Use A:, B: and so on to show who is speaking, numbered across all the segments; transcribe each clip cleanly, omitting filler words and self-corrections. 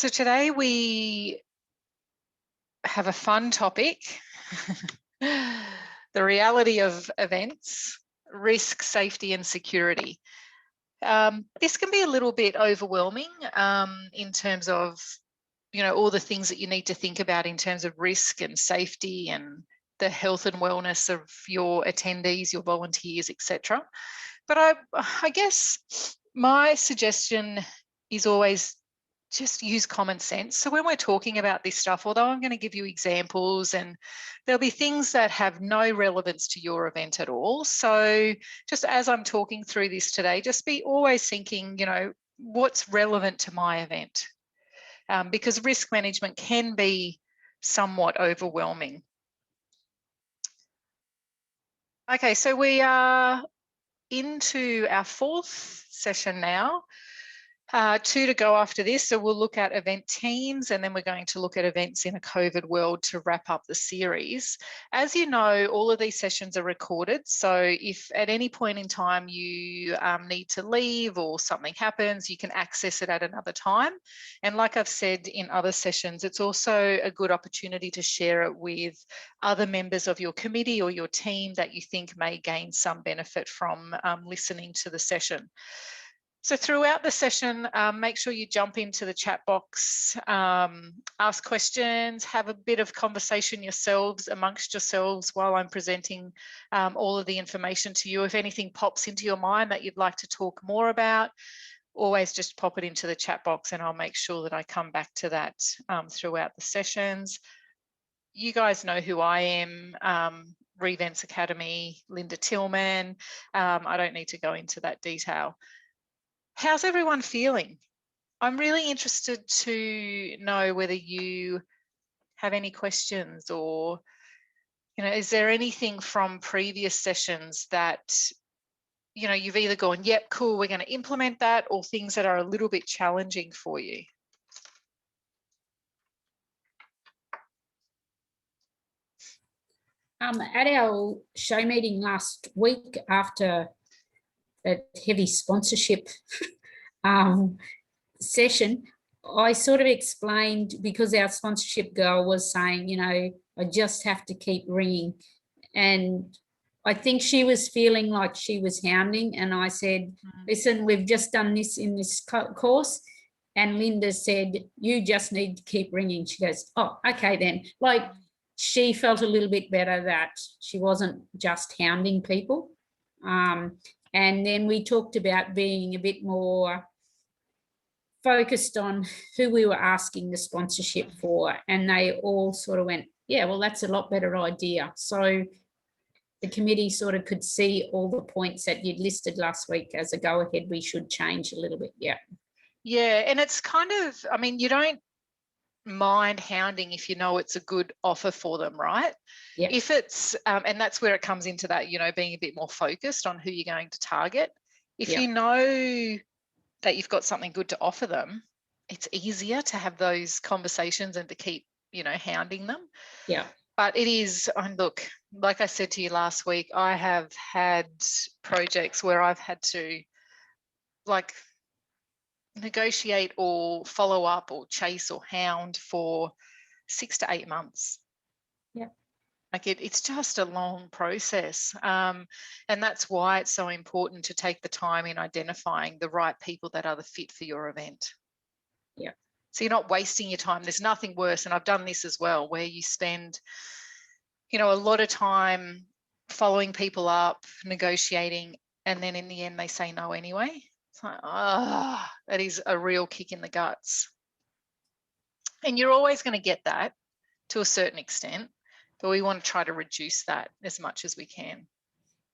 A: So today we have a fun topic, the reality of events, risk, safety and security. This can be a little bit overwhelming in terms of, all the things that you need to think about in terms of risk and safety and the health and wellness of your attendees, your volunteers, etc. But I guess my suggestion is always just use common sense. So when we're talking about this stuff, although I'm going to give you examples and there'll be things that have no relevance to your event at all. So just as I'm talking through this today, just be always thinking, what's relevant to my event? Because risk management can be somewhat overwhelming. Okay, so we are into our fourth session now. 2 to go after this. So we'll look at event teams and then we're going to look at events in a COVID world to wrap up the series. As you know, all of these sessions are recorded. So if at any point in time you need to leave or something happens, you can access it at another time. And like I've said in other sessions, it's also a good opportunity to share it with other members of your committee or your team that you think may gain some benefit from listening to the session. So throughout the session, make sure you jump into the chat box, ask questions, have a bit of conversation yourselves amongst yourselves while I'm presenting all of the information to you. If anything pops into your mind that you'd like to talk more about, always just pop it into the chat box and I'll make sure that I come back to that throughout the sessions. You guys know who I am. rEVENTS Academy, Linda Tillman. I don't need to go into that detail. How's everyone feeling? I'm really interested to know whether you have any questions or, is there anything from previous sessions that, you've either gone, yep, cool, we're going to implement that, or things that are a little bit challenging for you?
B: At our show meeting last week after that heavy sponsorship session, I sort of explained, because our sponsorship girl was saying, I just have to keep ringing. And I think she was feeling like she was hounding. And I said, listen, we've just done this in this course. And Linda said, you just need to keep ringing. She goes, oh, okay then. Like, she felt a little bit better that she wasn't just hounding people. And then we talked about being a bit more focused on who we were asking the sponsorship for. And they all sort of went, yeah, well, that's a lot better idea. So the committee sort of could see all the points that you'd listed last week as a go ahead. We should change a little bit. Yeah.
A: Yeah. And it's kind of, you don't mind hounding if you know it's a good offer for them, right?
B: Yeah.
A: If it's and that's where it comes into that, being a bit more focused on who you're going to target. If you know that you've got something good to offer them, it's easier to have those conversations and to keep, hounding them.
B: Yeah.
A: But it is, and look, like I said to you last week, I have had projects where I've had to negotiate or follow up or chase or hound for 6 to 8 months.
B: Yeah.
A: It's just a long process. And that's why it's so important to take the time in identifying the right people that are the fit for your event.
B: Yeah.
A: So you're not wasting your time. There's nothing worse. And I've done this as well, where you spend, a lot of time following people up, negotiating, and then in the end they say no anyway. It's like, that is a real kick in the guts. And you're always going to get that to a certain extent, but we want to try to reduce that as much as we can.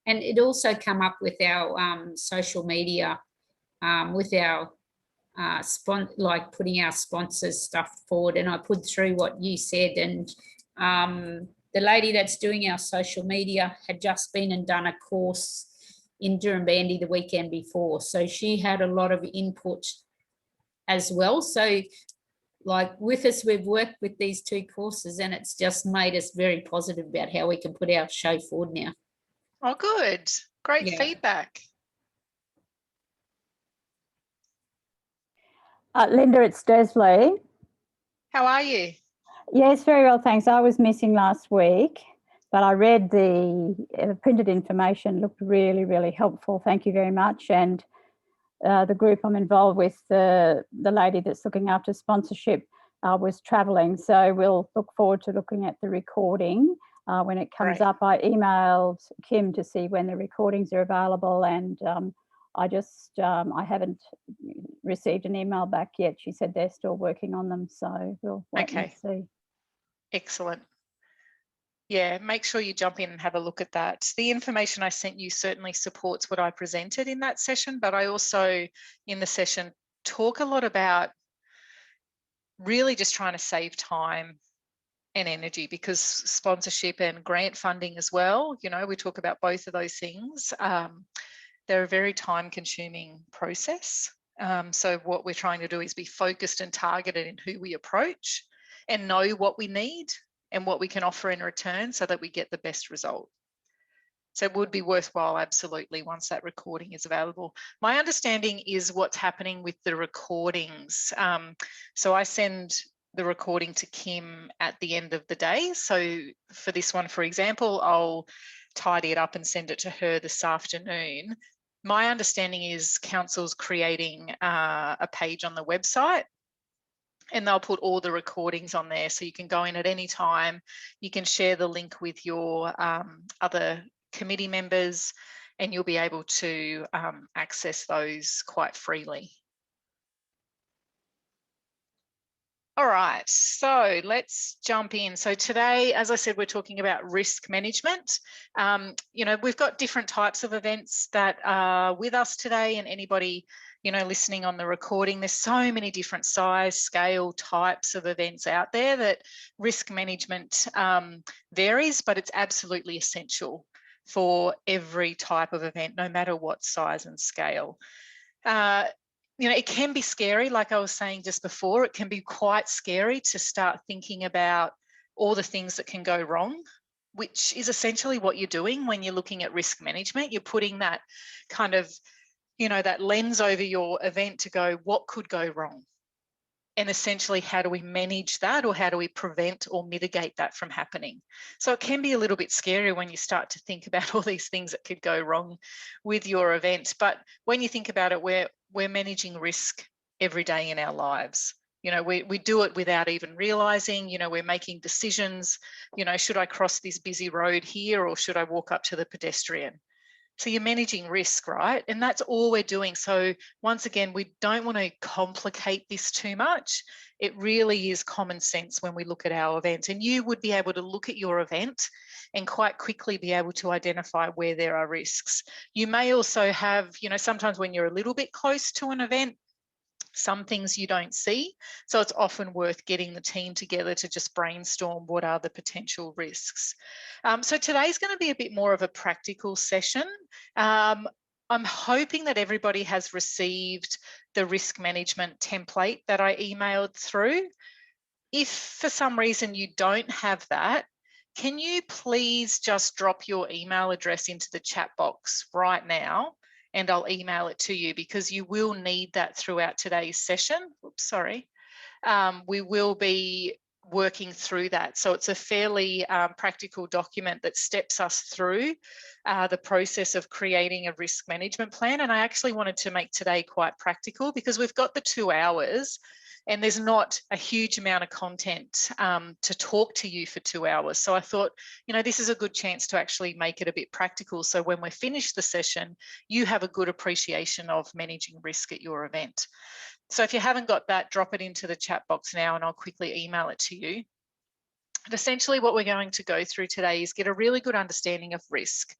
B: And it also come up with our social media, with our putting our sponsors stuff forward. And I put through what you said, and the lady that's doing our social media had just been and done a course in Durrumbandi the weekend before. So she had a lot of input as well. So like with us, we've worked with these 2 courses and it's just made us very positive about how we can put our show forward now.
A: Oh, good. Great feedback.
C: Linda, it's Desley.
A: How are you?
C: Yes, very well, thanks. I was missing last week, but I read the printed information, looked really, really helpful. Thank you very much. And the group I'm involved with, the lady that's looking after sponsorship was travelling. So we'll look forward to looking at the recording when it comes
A: Great.
C: up. I emailed Kim to see when the recordings are available, and I haven't received an email back yet. She said they're still working on them, so we'll wait and see.
A: Excellent. Yeah, make sure you jump in and have a look at that. The information I sent you certainly supports what I presented in that session, but I also, in the session, talk a lot about really just trying to save time and energy, because sponsorship and grant funding as well, you know, we talk about both of those things. They're a very time-consuming process. So what we're trying to do is be focused and targeted in who we approach and know what we need and what we can offer in return so that we get the best result. So it would be worthwhile, absolutely, once that recording is available. My understanding is what's happening with the recordings. So I send the recording to Kim at the end of the day. So for this one, for example, I'll tidy it up and send it to her this afternoon. My understanding is Council's creating a page on the website, and they'll put all the recordings on there, so you can go in at any time. You can share the link with your other committee members, and you'll be able to access those quite freely. All right, so let's jump in. So today, as I said, we're talking about risk management. You know, we've got different types of events that are with us today, and anybody, you know, listening on the recording, there's so many different size, scale, types of events out there that risk management varies, but it's absolutely essential for every type of event, no matter what size and scale. You know, it can be scary, like I was saying just before, it can be quite scary to start thinking about all the things that can go wrong, which is essentially what you're doing when you're looking at risk management. You're putting that kind of, you know, that lens over your event to go, what could go wrong? And essentially, how do we manage that, or how do we prevent or mitigate that from happening? So it can be a little bit scary when you start to think about all these things that could go wrong with your event. But when you think about it, we're managing risk every day in our lives. You know, we do it without even realizing. You know, we're making decisions. You know, should I cross this busy road here, or should I walk up to the pedestrian? So you're managing risk, right? And that's all we're doing. So once again, we don't want to complicate this too much. It really is common sense when we look at our event, and you would be able to look at your event and quite quickly be able to identify where there are risks. You may also have, you know, sometimes when you're a little bit close to an event, some things you don't see. So it's often worth getting the team together to just brainstorm what are the potential risks. So today's going to be a bit more of a practical session. I'm hoping that everybody has received the risk management template that I emailed through. If for some reason you don't have that, can you please just drop your email address into the chat box right now, and I'll email it to you, because you will need that throughout today's session. Oops, sorry. We will be working through that. So it's a fairly practical document that steps us through the process of creating a risk management plan. And I actually wanted to make today quite practical, because we've got the 2 hours and there's not a huge amount of content to talk to you for 2 hours. So I thought, you know, this is a good chance to actually make it a bit practical. So when we finish the session, you have a good appreciation of managing risk at your event. So if you haven't got that, drop it into the chat box now and I'll quickly email it to you. And essentially what we're going to go through today is get a really good understanding of risk.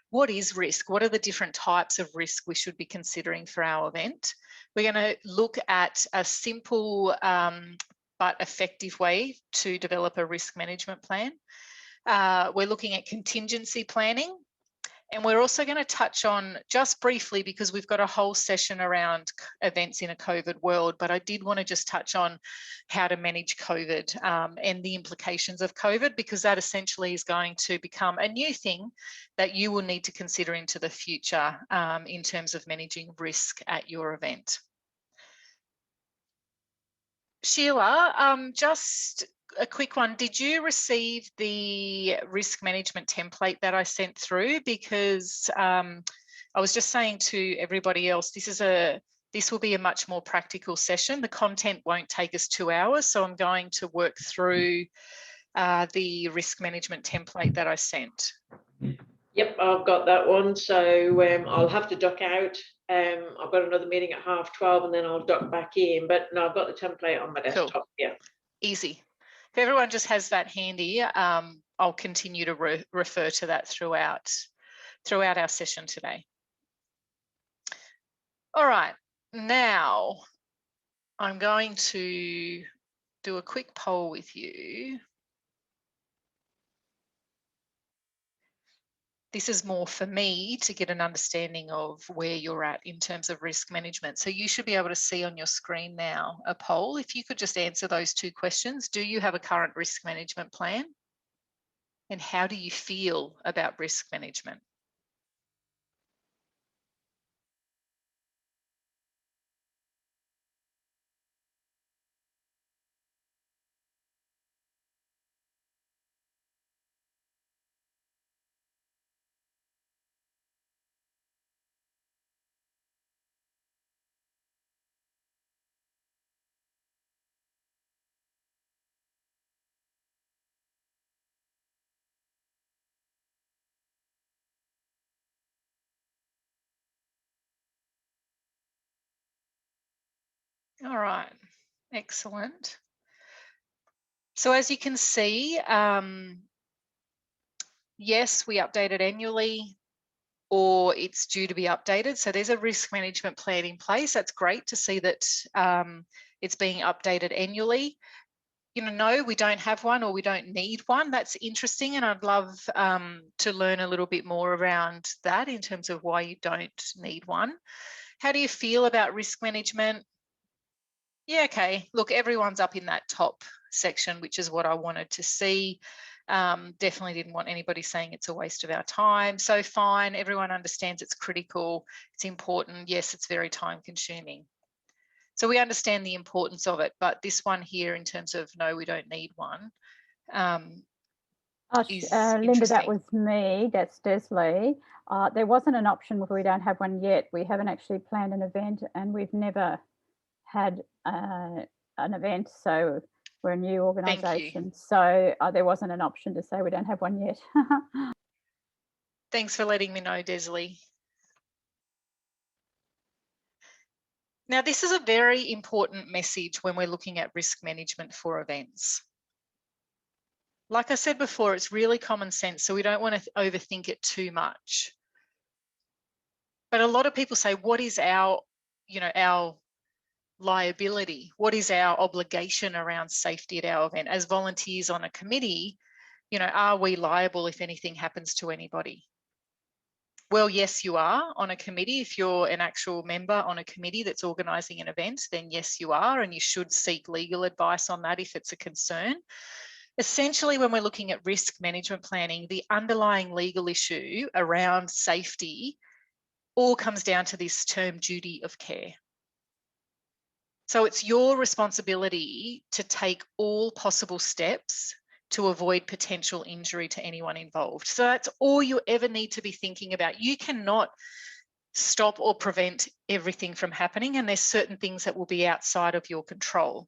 A: What is risk? What are the different types of risk we should be considering for our event? We're going to look at a simple but effective way to develop a risk management plan. We're looking at contingency planning. And we're also going to touch on, just briefly, because we've got a whole session around events in a COVID world, but I did want to just touch on how to manage COVID and the implications of COVID, because that essentially is going to become a new thing that you will need to consider into the future in terms of managing risk at your event. Sheila, just a quick one. Did you receive the risk management template that I sent through? Because I was just saying to everybody else, this will be a much more practical session. The content won't take us 2 hours, so I'm going to work through the risk management template that I sent.
D: Yep, I've got that one. So I'll have to duck out. I've got another meeting at 12:30 and then I'll duck back in. But no, I've got the template on my desktop.
A: Cool.
D: Yeah.
A: Easy. If everyone just has that handy, I'll continue to refer to that throughout our session today. All right, now I'm going to do a quick poll with you. This is more for me to get an understanding of where you're at in terms of risk management. So you should be able to see on your screen now a poll. If you could just answer those 2 questions. Do you have a current risk management plan? And how do you feel about risk management? All right, excellent. So as you can see, yes, we update it annually, or it's due to be updated. So there's a risk management plan in place. That's great to see that it's being updated annually. You know, no, we don't have one or we don't need one. That's interesting. And I'd love to learn a little bit more around that in terms of why you don't need one. How do you feel about risk management? Yeah, okay. Look, everyone's up in that top section, which is what I wanted to see. Definitely didn't want anybody saying it's a waste of our time. So fine, everyone understands it's critical, it's important. Yes, it's very time consuming. So we understand the importance of it, but this one here in terms of no, we don't need one.
C: Linda, that was me, that's Desley. There wasn't an option where we don't have one yet. We haven't actually planned an event and we've never had an event, so we're a new organisation. So there wasn't an option to say we don't have one yet.
A: Thanks for letting me know, Desley. Now, this is a very important message when we're looking at risk management for events. Like I said before, it's really common sense, so we don't want to overthink it too much. But a lot of people say, what is our liability? What is our obligation around safety at our event? As volunteers on a committee, are we liable if anything happens to anybody? Well, yes, you are on a committee. If you're an actual member on a committee that's organising an event, then yes, you are, and you should seek legal advice on that if it's a concern. Essentially, when we're looking at risk management planning, the underlying legal issue around safety all comes down to this term duty of care. So it's your responsibility to take all possible steps to avoid potential injury to anyone involved. So that's all you ever need to be thinking about. You cannot stop or prevent everything from happening, and there's certain things that will be outside of your control.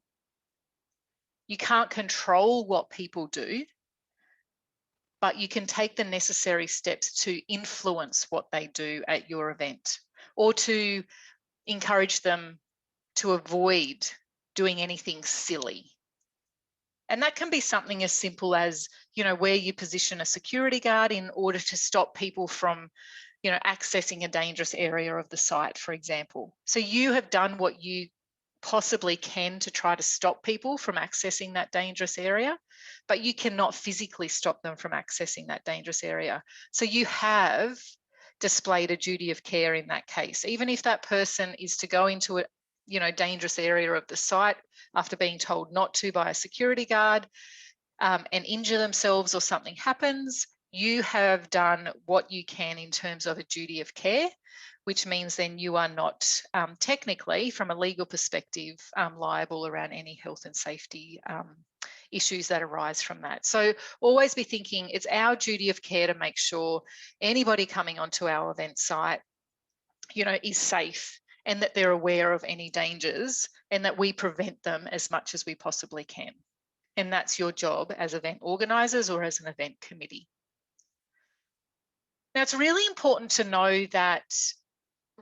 A: You can't control what people do, but you can take the necessary steps to influence what they do at your event or to encourage them to avoid doing anything silly. And that can be something as simple as, where you position a security guard in order to stop people from, accessing a dangerous area of the site, for example. So you have done what you possibly can to try to stop people from accessing that dangerous area, but you cannot physically stop them from accessing that dangerous area. So you have displayed a duty of care in that case. Even if that person is to go into a dangerous area of the site after being told not to by a security guard and injure themselves or something happens, You have done what you can in terms of a duty of care, which means then you are not technically, from a legal perspective, liable around any health and safety issues that arise from that. So always be thinking it's our duty of care to make sure anybody coming onto our event site, you know, is safe and that they're aware of any dangers and that we prevent them as much as we possibly can. And that's your job as event organisers or as an event committee. Now, it's really important to know that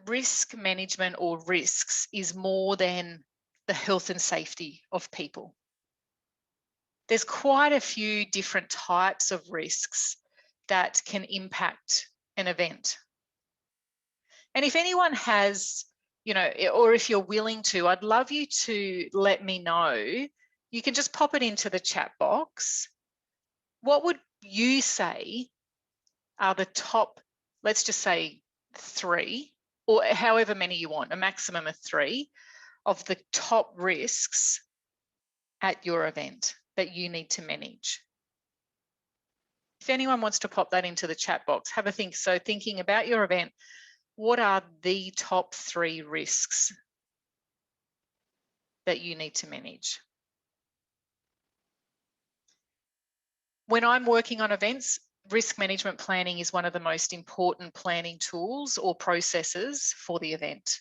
A: risk management or risks is more than the health and safety of people. There's quite a few different types of risks that can impact an event. And if anyone has, you know, or if you're willing to, I'd love you to let me know. You can just pop it into the chat box. What would you say are the top, let's just say 3, or however many you want, a maximum of 3 of the top risks at your event that you need to manage? If anyone wants to pop that into the chat box, have a think. So thinking about your event, what are the top 3 risks that you need to manage? When I'm working on events, risk management planning is one of the most important planning tools or processes for the event.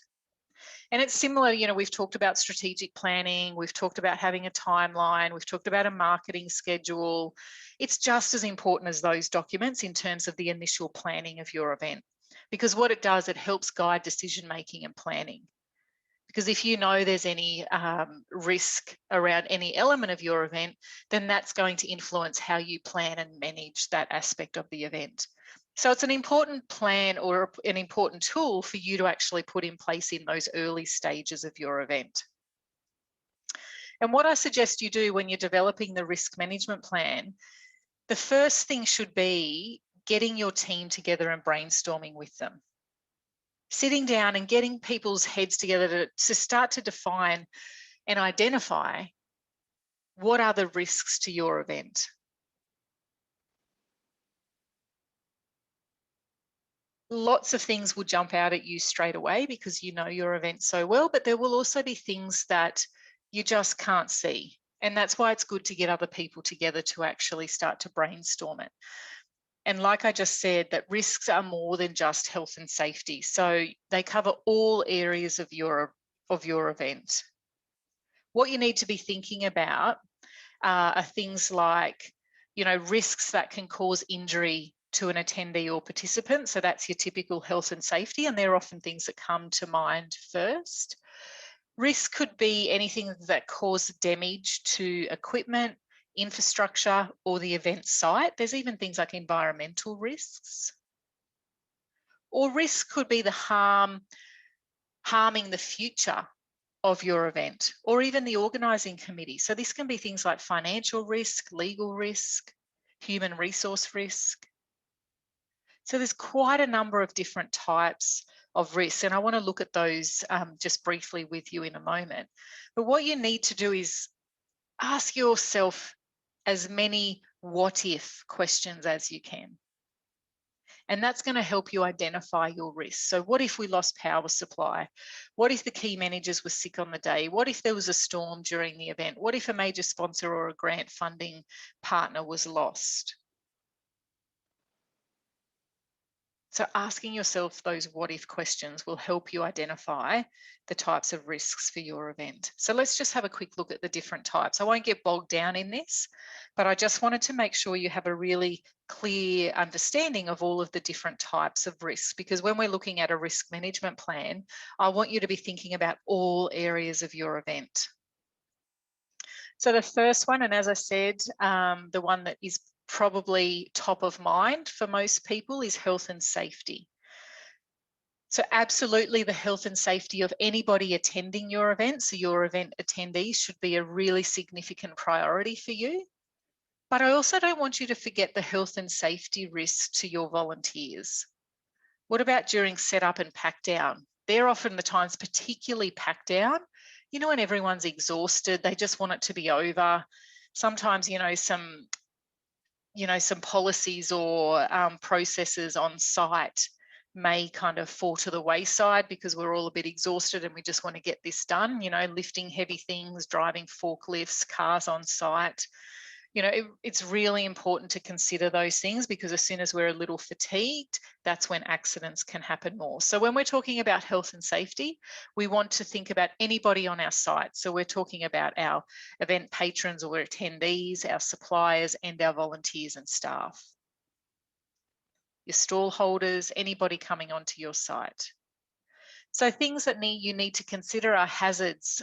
A: And it's similar, you know, we've talked about strategic planning, we've talked about having a timeline, we've talked about a marketing schedule. It's just as important as those documents in terms of the initial planning of your event, because what it does, it helps guide decision making and planning. Because if you know there's any risk around any element of your event, then that's going to influence how you plan and manage that aspect of the event. So it's an important plan or an important tool for you to actually put in place in those early stages of your event. And what I suggest you do when you're developing the risk management plan, the first thing should be getting your team together and brainstorming with them. Sitting down and getting people's heads together to start to define and identify what are the risks to your event. Lots of things will jump out at you straight away because you know your event so well, but there will also be things that you just can't see. And that's why it's good to get other people together to actually start to brainstorm it. And like I just said, that risks are more than just health and safety. So they cover all areas of your event. What you need to be thinking about are things like, you know, risks that can cause injury to an attendee or participant. So that's your typical health and safety, and they're often things that come to mind first. Risk could be anything that causes damage to equipment, infrastructure, or the event site. There's even things like environmental risks. Or risk could be the harming the future of your event, or even the organising committee. So this can be things like financial risk, legal risk, human resource risk. So there's quite a number of different types of risks, and I want to look at those just briefly with you in a moment. But what you need to do is ask yourself as many what if questions as you can. And that's going to help you identify your risks. So what if we lost power supply? What if the key managers were sick on the day? What if there was a storm during the event? What if a major sponsor or a grant funding partner was lost? So asking yourself those what if questions will help you identify the types of risks for your event. So let's just have a quick look at the different types. I won't get bogged down in this, but I just wanted to make sure you have a really clear understanding of all of the different types of risks, because when we're looking at a risk management plan, I want you to be thinking about all areas of your event. So the first one, and as I said, the one that is probably top of mind for most people, is health and safety. So absolutely the health and safety of anybody attending your event, so your event attendees, should be a really significant priority for you. But I also don't want you to forget the health and safety risks to your volunteers. What about during setup and pack down? They're often the times, particularly pack down, you know, when everyone's exhausted, they just want it to be over. Sometimes, you know, some you know, some policies or processes on site may kind of fall to the wayside because we're all a bit exhausted and we just want to get this done, you know, lifting heavy things, driving forklifts, cars on site. You know, it's really important to consider those things, because as soon as we're a little fatigued, that's when accidents can happen more. So when we're talking about health and safety, we want to think about anybody on our site. So we're talking about our event patrons or attendees, our suppliers, and our volunteers and staff. Your stall holders, anybody coming onto your site. So things that you need to consider are hazards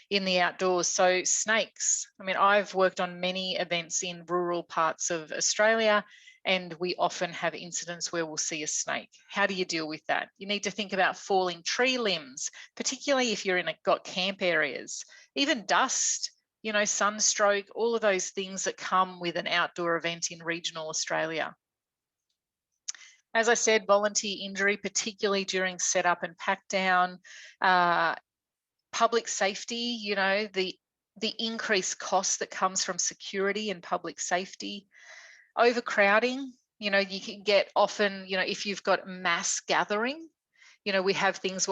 A: in the outdoors. So snakes. I mean, I've worked on many events in rural parts of Australia, and we often have incidents where we'll see a snake. How do you deal with that? You need to think about falling tree limbs, particularly if you're got camp areas, even dust, you know, sunstroke, all of those things that come with an outdoor event in regional Australia. As I said, volunteer injury, particularly during setup and pack down, public safety, you know, the increased cost that comes from security and public safety, overcrowding, you know, you can get often, you know, if you've got mass gathering, you know, we have things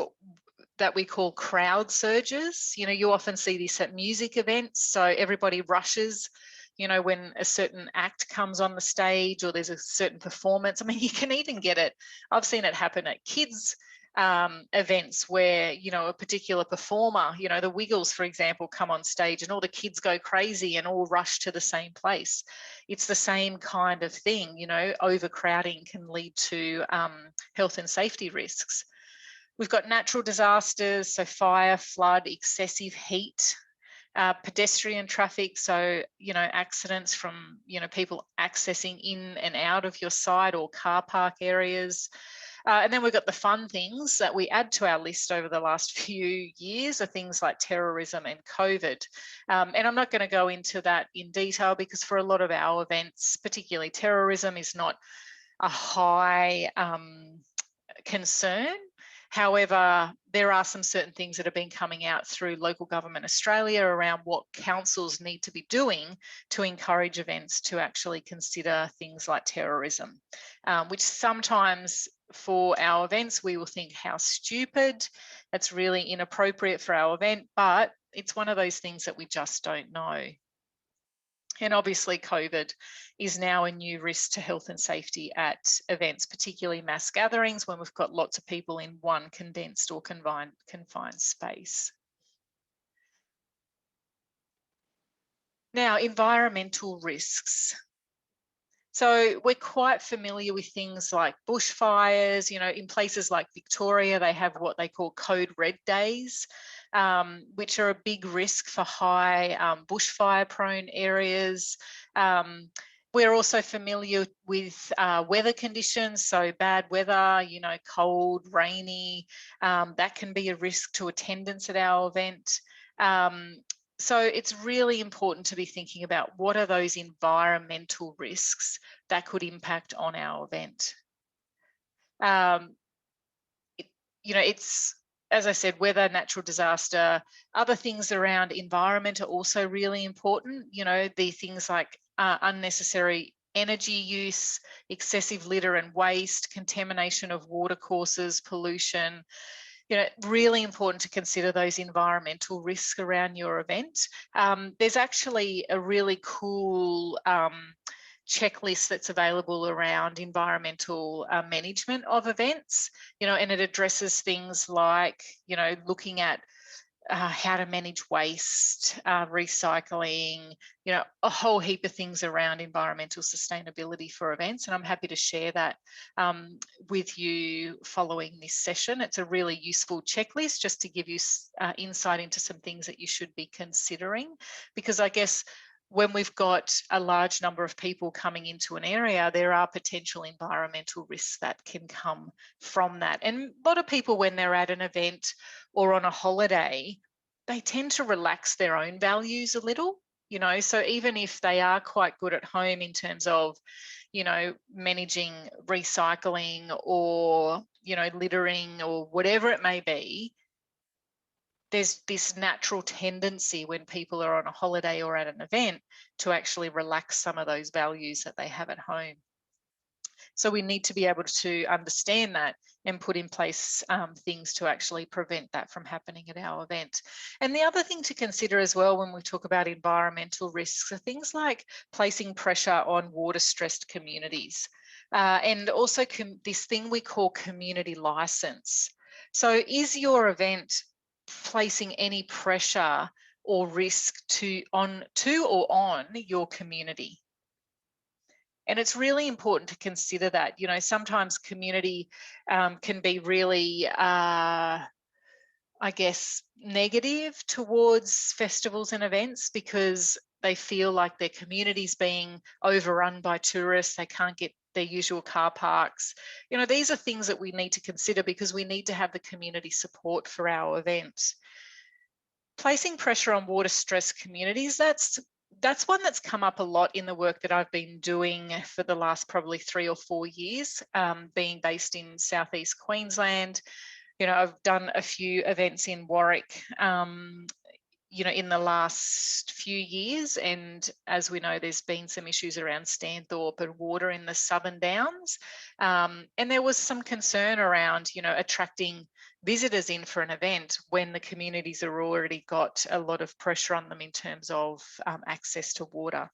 A: that we call crowd surges. You know, you often see this at music events. So everybody rushes, you know, when a certain act comes on the stage or there's a certain performance. I mean, you can even get it. I've seen it happen at kids' events where, you know, a particular performer, you know, the Wiggles, for example, come on stage and all the kids go crazy and all rush to the same place. It's the same kind of thing, you know, overcrowding can lead to health and safety risks. We've got natural disasters, so fire, flood, excessive heat, pedestrian traffic, so, you know, accidents from, you know, people accessing in and out of your site or car park areas. And then we've got the fun things that we add to our list over the last few years are things like terrorism and COVID. And I'm not going to go into that in detail because for a lot of our events, particularly terrorism is not a high concern. However, there are some certain things that have been coming out through Local Government Australia around what councils need to be doing to encourage events to actually consider things like terrorism, which sometimes for our events, we will think how stupid, that's really inappropriate for our event, but it's one of those things that we just don't know. And obviously COVID is now a new risk to health and safety at events, particularly mass gatherings when we've got lots of people in one condensed or confined space. Now, environmental risks. So we're quite familiar with things like bushfires, you know, in places like Victoria, they have what they call code red days, which are a big risk for high bushfire prone areas. We're also familiar with weather conditions, so bad weather, you know, cold, rainy, that can be a risk to attendance at our event. So it's really important to be thinking about what are those environmental risks that could impact on our event. You know, it's, as I said, weather, natural disaster, other things around environment are also really important. You know, the things like unnecessary energy use, excessive litter and waste, contamination of watercourses, pollution. You know, really important to consider those environmental risks around your event. There's actually a really cool checklist that's available around environmental management of events, you know, and it addresses things like, you know, looking at how to manage waste, recycling, you know, a whole heap of things around environmental sustainability for events. And I'm happy to share that with you following this session. It's a really useful checklist just to give you insight into some things that you should be considering, because I guess when we've got a large number of people coming into an area, there are potential environmental risks that can come from that. And a lot of people, when they're at an event or on a holiday, they tend to relax their own values a little, you know, so even if they are quite good at home in terms of, you know, managing recycling or, you know, littering or whatever it may be, there's this natural tendency when people are on a holiday or at an event to actually relax some of those values that they have at home. So we need to be able to understand that and put in place things to actually prevent that from happening at our event. And the other thing to consider as well when we talk about environmental risks are things like placing pressure on water-stressed communities and also this thing we call community license. So is your event placing any pressure or risk on your community? And it's really important to consider that. You know, sometimes community can be really, I guess, negative towards festivals and events because they feel like their community's being overrun by tourists. They can't get their usual car parks. You know, these are things that we need to consider because we need to have the community support for our event. Placing pressure on water-stressed communities, that's one that's come up a lot in the work that I've been doing for the last probably 3 or 4 years, being based in Southeast Queensland. You know, I've done a few events in Warwick, you know, in the last few years. And as we know, there's been some issues around Stanthorpe and water in the Southern Downs. And there was some concern around, you know, attracting visitors in for an event when the communities are already got a lot of pressure on them in terms of access to water.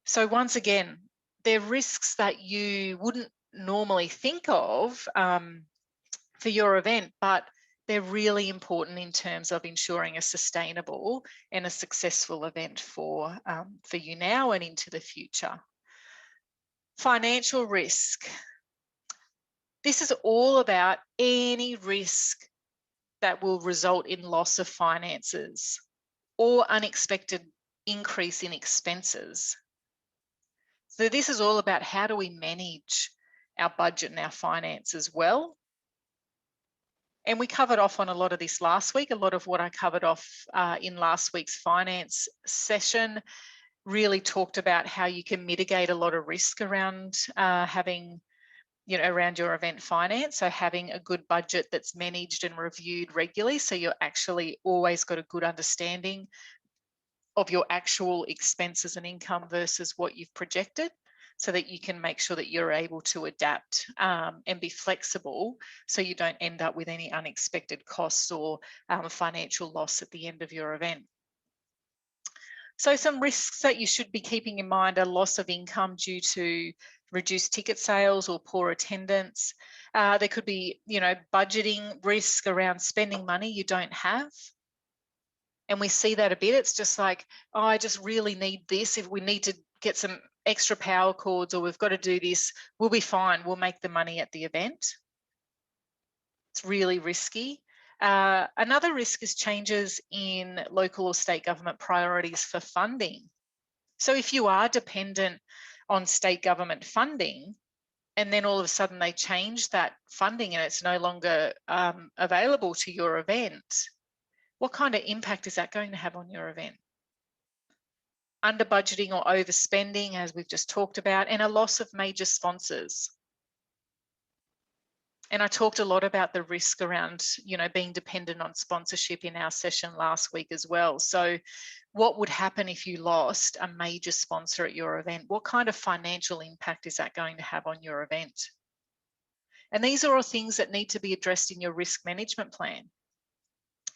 A: So once again, they're risks that you wouldn't normally think of for your event, but they're really important in terms of ensuring a sustainable and a successful event for you now and into the future. Financial risk. This is all about any risk that will result in loss of finances or unexpected increase in expenses. So this is all about how do we manage our budget and our finances well. And we covered off on a lot of this last week. A lot of what I covered off in last week's finance session really talked about how you can mitigate a lot of risk around having, you know, around your event finance. So having a good budget that's managed and reviewed regularly. So you're actually always got a good understanding of your actual expenses and income versus what you've projected, so that you can make sure that you're able to adapt and be flexible so you don't end up with any unexpected costs or financial loss at the end of your event. So some risks that you should be keeping in mind are loss of income due to reduced ticket sales or poor attendance. There could be, you know, budgeting risk around spending money you don't have. And we see that a bit. It's just like, oh, I just really need this. If we need to get some extra power cords or we've got to do this, we'll be fine. We'll make the money at the event. It's really risky. Another risk is changes in local or state government priorities for funding. So if you are dependent on state government funding and then all of a sudden they change that funding and it's no longer available to your event, what kind of impact is that going to have on your event? Under budgeting or overspending, as we've just talked about, and a loss of major sponsors. And I talked a lot about the risk around, you know, being dependent on sponsorship in our session last week as well. So what would happen if you lost a major sponsor at your event? What kind of financial impact is that going to have on your event? And these are all things that need to be addressed in your risk management plan.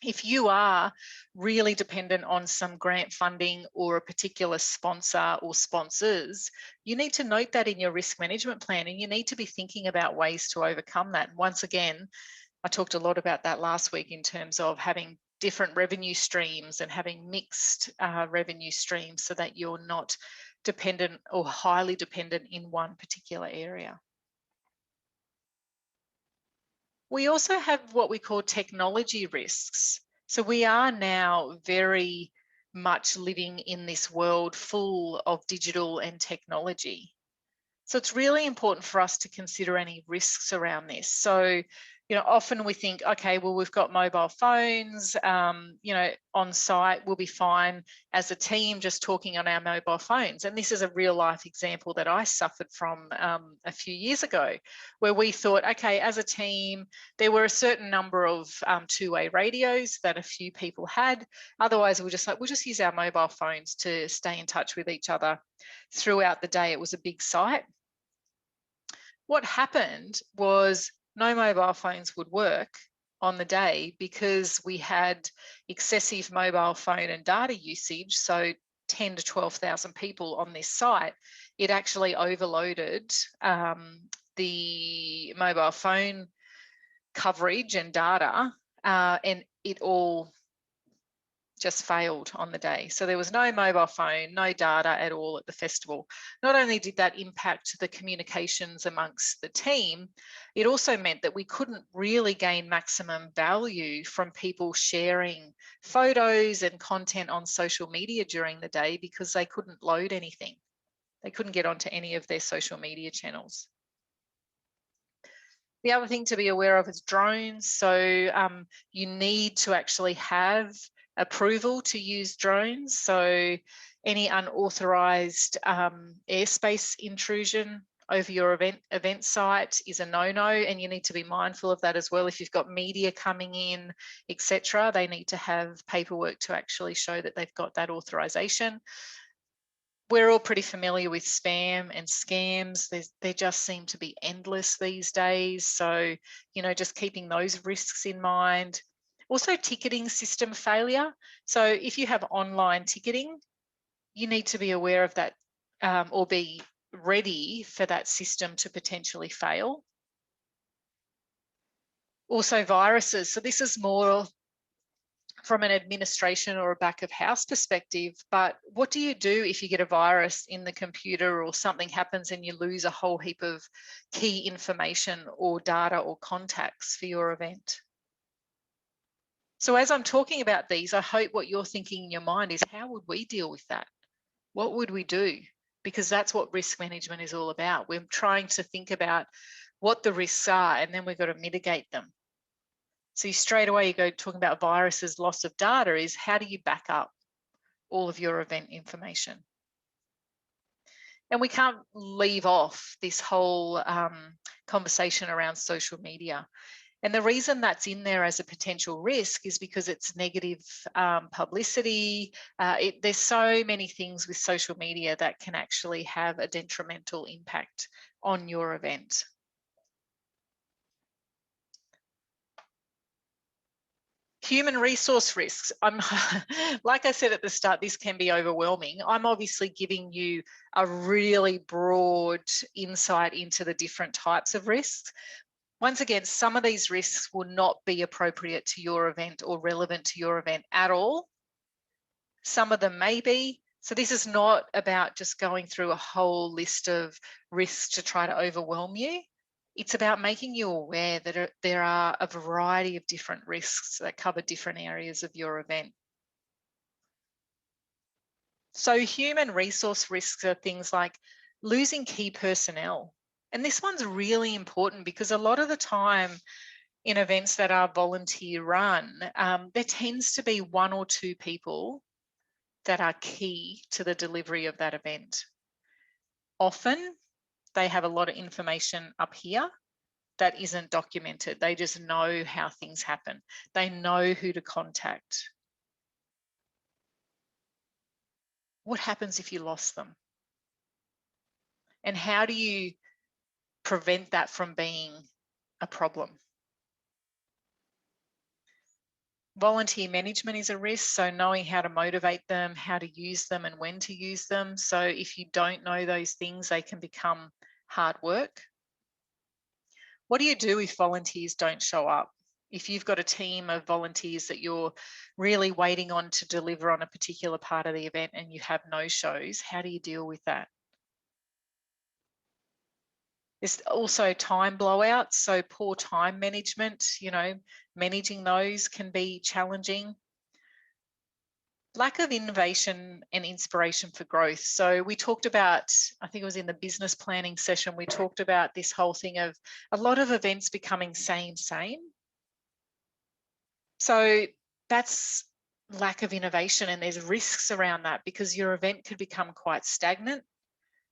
A: If you are really dependent on some grant funding or a particular sponsor or sponsors, you need to note that in your risk management plan and you need to be thinking about ways to overcome that. And once again, I talked a lot about that last week in terms of having different revenue streams and having mixed revenue streams so that you're not dependent or highly dependent in one particular area. We also have what we call technology risks. So we are now very much living in this world full of digital and technology. So it's really important for us to consider any risks around this. So, you You know, often we think, okay, well, we've got mobile phones, you know, on site, we'll be fine as a team just talking on our mobile phones. And this is a real life example that I suffered from a few years ago, where we thought, okay, as a team, there were a certain number of two-way radios that a few people had. Otherwise, we'll just use our mobile phones to stay in touch with each other throughout the day. It was a big site. What happened was no mobile phones would work on the day because we had excessive mobile phone and data usage. So 10 to 12,000 people on this site, it actually overloaded the mobile phone coverage and data, and it all just failed on the day. So there was no mobile phone, no data at all at the festival. Not only did that impact the communications amongst the team, it also meant that we couldn't really gain maximum value from people sharing photos and content on social media during the day because they couldn't load anything. They couldn't get onto any of their social media channels. The other thing to be aware of is drones. So you need to actually have approval to use drones. So any unauthorized airspace intrusion over your event site is a no-no, and you need to be mindful of that as well. If you've got media coming in, etc., they need to have paperwork to actually show that they've got that authorization. We're all pretty familiar with spam and scams. They just seem to be endless these days. So, you know, just keeping those risks in mind. Also, ticketing system failure. So if you have online ticketing, you need to be aware of that or be ready for that system to potentially fail. Also, viruses. So this is more from an administration or a back of house perspective, but what do you do if you get a virus in the computer or something happens and you lose a whole heap of key information or data or contacts for your event? So as I'm talking about these, I hope what you're thinking in your mind is, how would we deal with that? What would we do? Because that's what risk management is all about. We're trying to think about what the risks are, and then we've got to mitigate them. So straight away you go talking about viruses, loss of data, is how do you back up all of your event information? And we can't leave off this whole conversation around social media. And the reason that's in there as a potential risk is because it's negative publicity. There's so many things with social media that can actually have a detrimental impact on your event. Human resource risks. Like I said at the start, this can be overwhelming. I'm obviously giving you a really broad insight into the different types of risks. Once again, some of these risks will not be appropriate to your event or relevant to your event at all. Some of them may be. So this is not about just going through a whole list of risks to try to overwhelm you. It's about making you aware that there are a variety of different risks that cover different areas of your event. So human resource risks are things like losing key personnel. And this one's really important because a lot of the time in events that are volunteer run, there tends to be one or two people that are key to the delivery of that event. Often they have a lot of information up here that isn't documented. They just know how things happen. They know who to contact. What happens if you lost them? And how do you prevent that from being a problem? Volunteer management is a risk, so knowing how to motivate them, how to use them and when to use them. So if you don't know those things, they can become hard work. What do you do if volunteers don't show up? If you've got a team of volunteers that you're really waiting on to deliver on a particular part of the event and you have no shows, how do you deal with that? There's also time blowouts, so poor time management, you know, managing those can be challenging. Lack of innovation and inspiration for growth. So we talked about, I think it was in the business planning session, we talked about this whole thing of a lot of events becoming same. So that's lack of innovation, and there's risks around that because your event could become quite stagnant.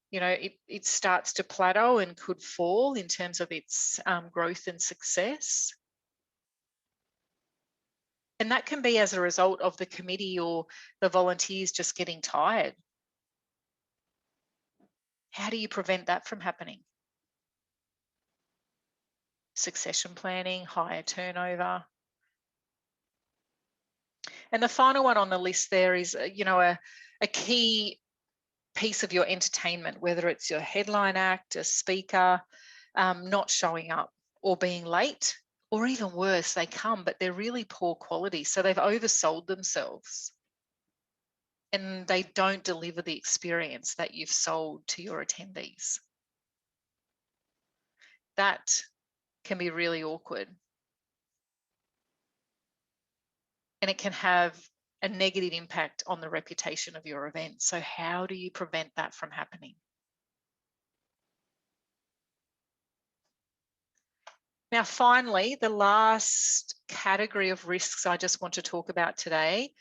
A: You know, it starts to plateau and could fall in terms of its growth and success. And that can be as a result of the committee or the volunteers just getting tired. How do you prevent that from happening? Succession planning, higher turnover. And the final one on the list there is, you know, a key piece of your entertainment, whether it's your headline act, a speaker, not showing up or being late, or even worse, they come, but they're really poor quality. So they've oversold themselves and they don't deliver the experience that you've sold to your attendees. That can be really awkward. And it can have a negative impact on the reputation of your event. So how do you prevent that from happening? Now, finally, the last category of risks I just want to talk about today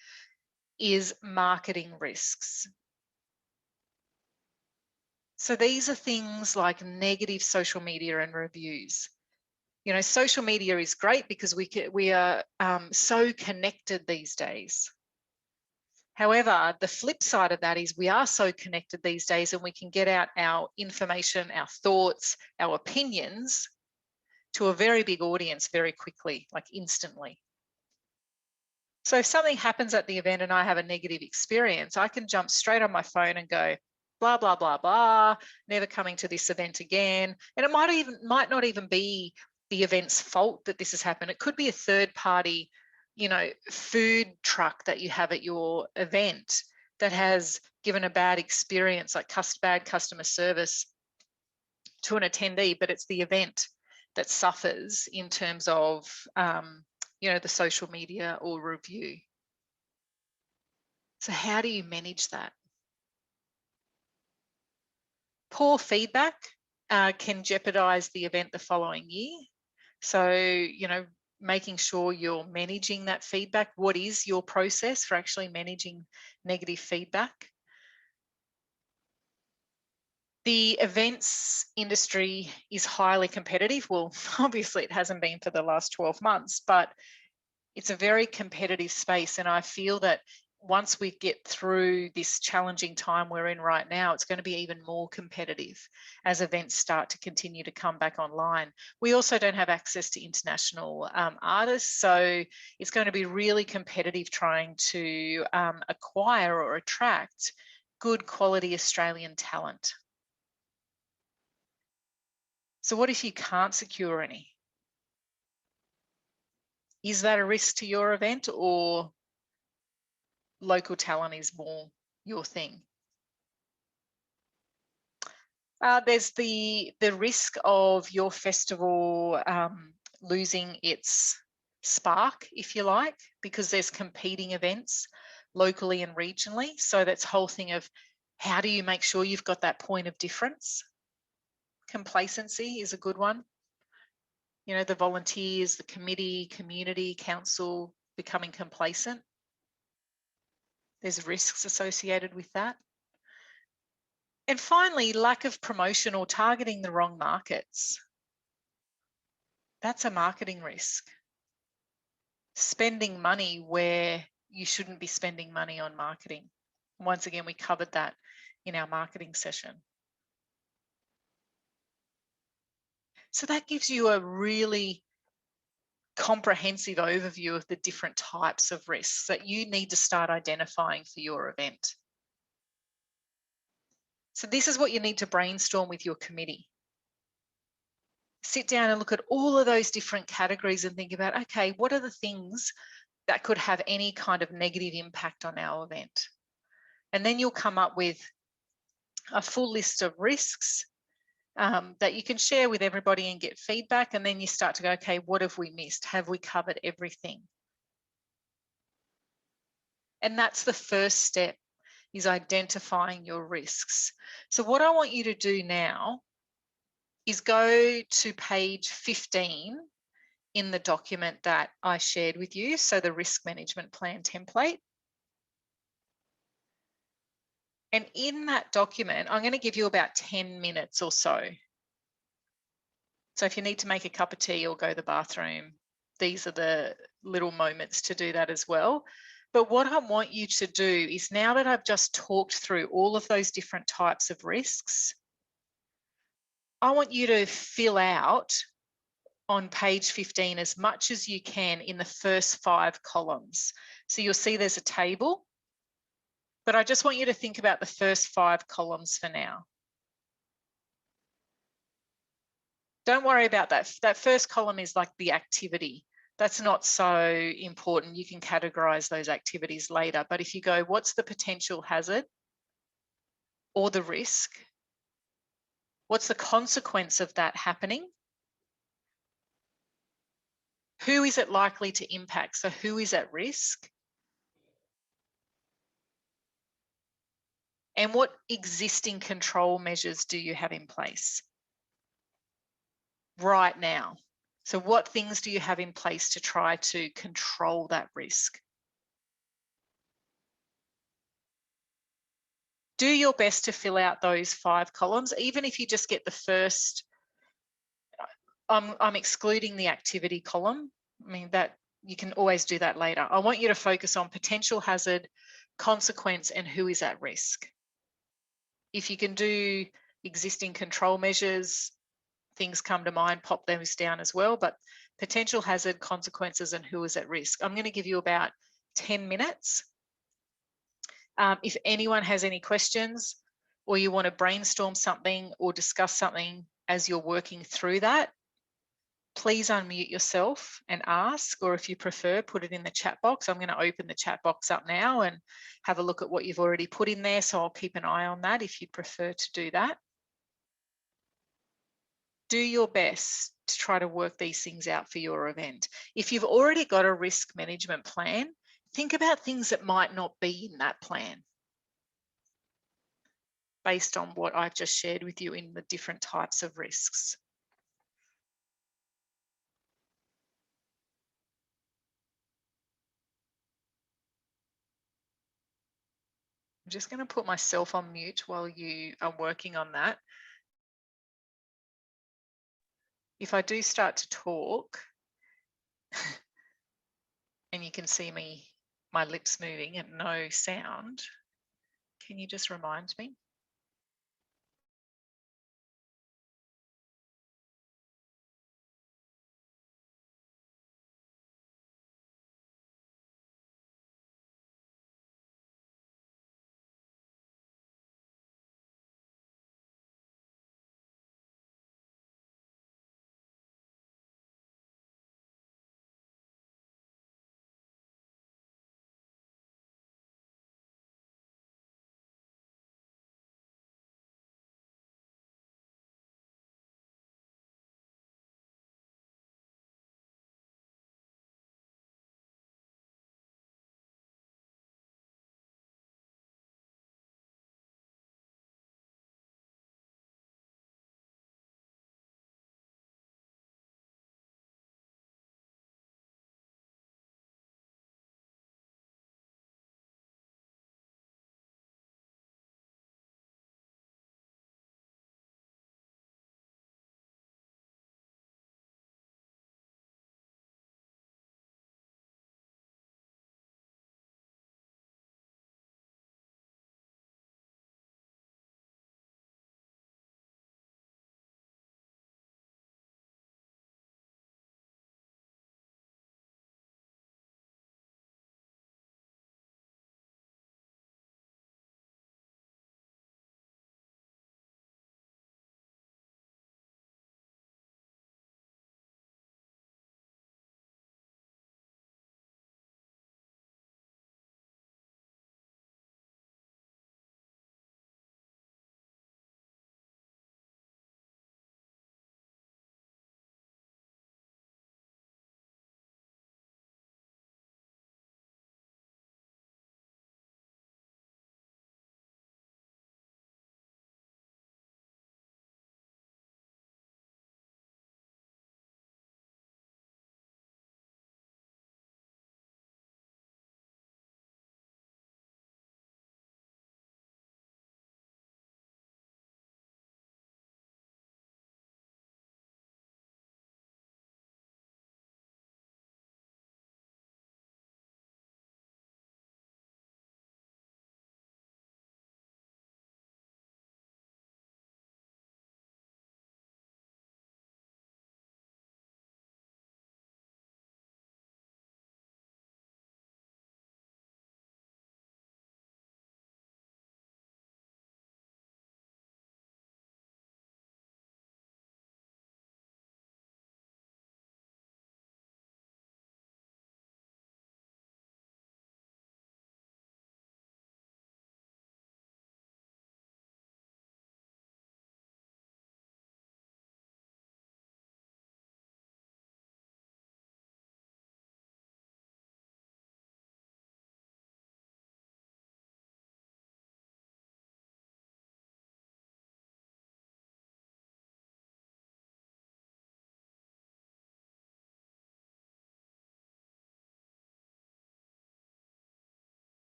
A: is marketing risks. So these are things like negative social media and reviews. You know, social media is great because we are so connected these days. However, the flip side of that is we are so connected these days and we can get out our information, our thoughts, our opinions to a very big audience very quickly, like instantly. So if something happens at the event and I have a negative experience, I can jump straight on my phone and go, blah, blah, blah, blah, never coming to this event again. And it might not even be the event's fault that this has happened. It could be a third party, you know, food truck that you have at your event that has given a bad experience, like bad customer service to an attendee, but it's the event that suffers in terms of, you know, the social media or review. So how do you manage that? Poor feedback can jeopardize the event the following year. So, you know, making sure you're managing that feedback. What is your process for actually managing negative feedback? The events industry is highly competitive. Well, obviously it hasn't been for the last 12 months, but it's a very competitive space. And I feel that once we get through this challenging time we're in right now, it's going to be even more competitive as events start to continue to come back online. We also don't have access to international artists, so it's going to be really competitive trying to acquire or attract good quality Australian talent. So what if you can't secure any? Is that a risk to your event, or local talent is more your thing? There's the risk of your festival losing its spark, if you like, because there's competing events locally and regionally. So that's the whole thing of how do you make sure you've got that point of difference? Complacency is a good one. You know, the volunteers, the committee, community, council becoming complacent. There's risks associated with that. And finally, lack of promotion or targeting the wrong markets. That's a marketing risk. Spending money where you shouldn't be spending money on marketing. Once again, we covered that in our marketing session. So that gives you a really comprehensive overview of the different types of risks that you need to start identifying for your event. So this is what you need to brainstorm with your committee. Sit down and look at all of those different categories and think about, okay, what are the things that could have any kind of negative impact on our event? And then you'll come up with a full list of risks that you can share with everybody and get feedback. And then you start to go, okay, what have we missed? Have we covered everything? And that's the first step, is identifying your risks. So what I want you to do now is go to page 15 in the document that I shared with you, so the risk management plan template. And in that document, I'm going to give you about 10 minutes or so. So if you need to make a cup of tea or go to the bathroom, these are the little moments to do that as well. But what I want you to do is, now that I've just talked through all of those different types of risks, I want you to fill out on page 15 as much as you can in the first 5 columns. So you'll see there's a table, but I just want you to think about the first 5 columns for now. Don't worry about that. That first column is like the activity. That's not so important. You can categorize those activities later. But if you go, what's the potential hazard or the risk? What's the consequence of that happening? Who is it likely to impact? So who is at risk? And what existing control measures do you have in place right now? So what things do you have in place to try to control that risk? Do your best to fill out those 5 columns, even if you just get the first. I'm excluding the activity column. I mean, that you can always do that later. I want you to focus on potential hazard, consequence, and who is at risk. If you can do existing control measures, things come to mind, pop those down as well. But potential hazard, consequences, and who is at risk. I'm going to give you about 10 minutes. If anyone has any questions, or you want to brainstorm something or discuss something as you're working through that, please unmute yourself and ask, or if you prefer, put it in the chat box. I'm going to open the chat box up now and have a look at what you've already put in there. So I'll keep an eye on that if you prefer to do that. Do your best to try to work these things out for your event. If you've already got a risk management plan, think about things that might not be in that plan based on what I've just shared with you in the different types of risks. I'm just going to put myself on mute while you are working on that. If I do start to talk and you can see me, my lips moving and no sound, can you just remind me?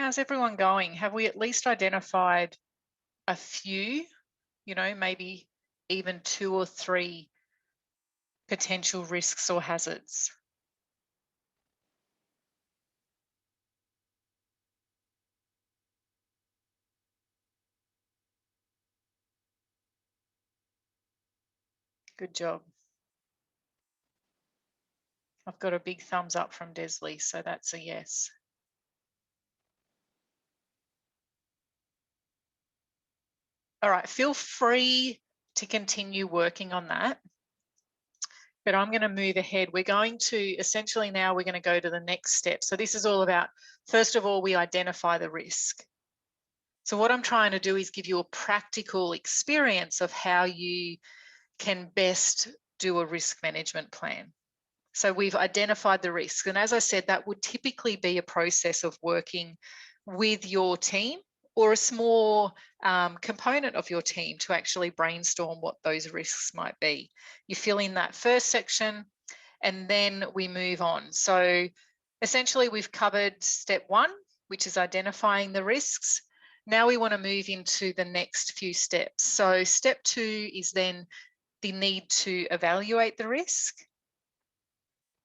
A: How's everyone going? Have we at least identified a few, you know, maybe even 2 or 3 potential risks or hazards? Good job. I've got a big thumbs up from Desley, so that's a yes. All right, feel free to continue working on that. But I'm going to move ahead. We're going to essentially now we're going to go to the next step. So this is all about, first of all, we identify the risk. So what I'm trying to do is give you a practical experience of how you can best do a risk management plan. So we've identified the risk. And as I said, that would typically be a process of working with your team or a small component of your team to actually brainstorm what those risks might be. You fill in that first section and then we move on. So essentially we've covered step 1, which is identifying the risks. Now we want to move into the next few steps. So step 2 is then the need to evaluate the risk.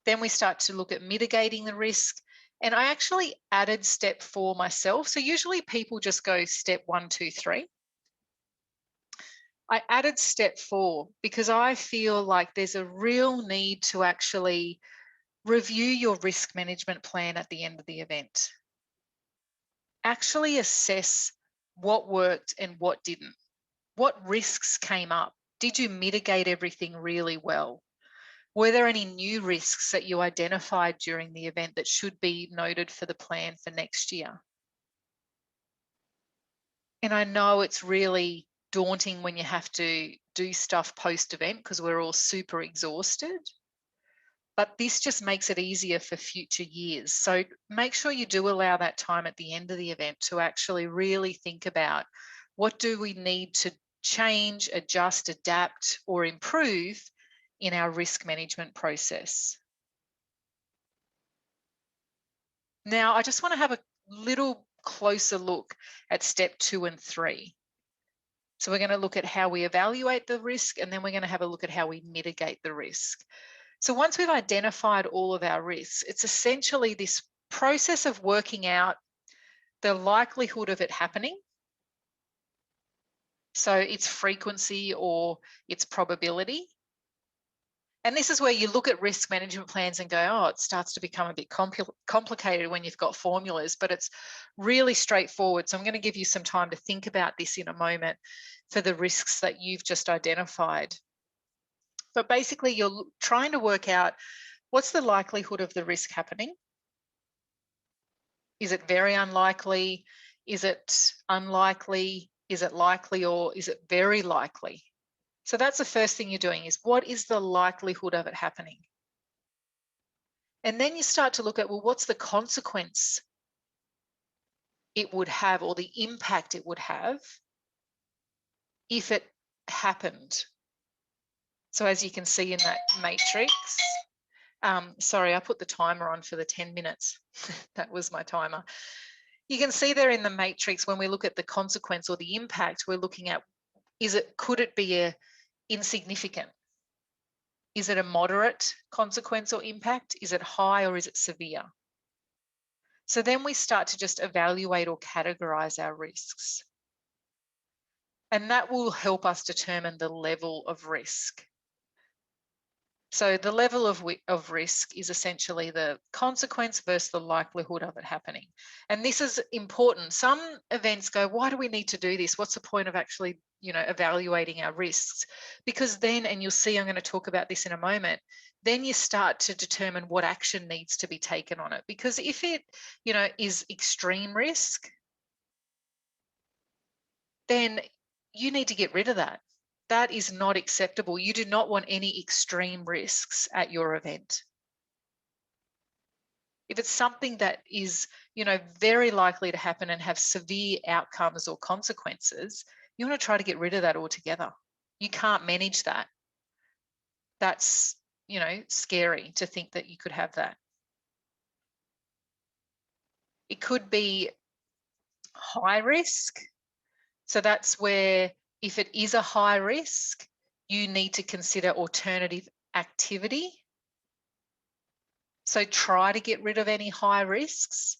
A: Then we start to look at mitigating the risk. And I actually added step 4 myself. So usually people just go step 1, 2, 3. I added step 4 because I feel like there's a real need to actually review your risk management plan at the end of the event. Actually assess what worked and what didn't. What risks came up? Did you mitigate everything really well? Were there any new risks that you identified during the event that should be noted for the plan for next year? And I know it's really daunting when you have to do stuff post-event because we're all super exhausted, but this just makes it easier for future years. So make sure you do allow that time at the end of the event to actually really think about what do we need to change, adjust, adapt, or improve in our risk management process. Now, I just want to have a little closer look at step 2 and 3. So we're going to look at how we evaluate the risk, and then we're going to have a look at how we mitigate the risk. So once we've identified all of our risks, it's essentially this process of working out the likelihood of it happening. So its frequency or its probability. And this is where you look at risk management plans and go, oh, it starts to become a bit complicated when you've got formulas, but it's really straightforward. So I'm going to give you some time to think about this in a moment for the risks that you've just identified. But basically, you're trying to work out what's the likelihood of the risk happening? Is it very unlikely? Is it unlikely? Is it likely, or is it very likely? So that's the first thing you're doing, is what is the likelihood of it happening? And then you start to look at, well, what's the consequence it would have, or the impact it would have if it happened? So as you can see in that matrix, sorry, I put the timer on for the 10 minutes. That was my timer. You can see there in the matrix, when we look at the consequence or the impact, we're looking at, could it be insignificant? Is it a moderate consequence or impact? Is it high or is it severe? So then we start to just evaluate or categorize our risks. And that will help us determine the level of risk. So the level of risk is essentially the consequence versus the likelihood of it happening. And this is important. Some events go, why do we need to do this? What's the point of actually, evaluating our risks? Because then, and you'll see I'm going to talk about this in a moment, then you start to determine what action needs to be taken on it. Because if it, is extreme risk, then you need to get rid of that. That is not acceptable. You do not want any extreme risks at your event. If it's something that is, very likely to happen and have severe outcomes or consequences, you want to try to get rid of that altogether. You can't manage that. That's, scary to think that you could have that. It could be high risk. So that's where if it is a high risk, you need to consider alternative activity. So try to get rid of any high risks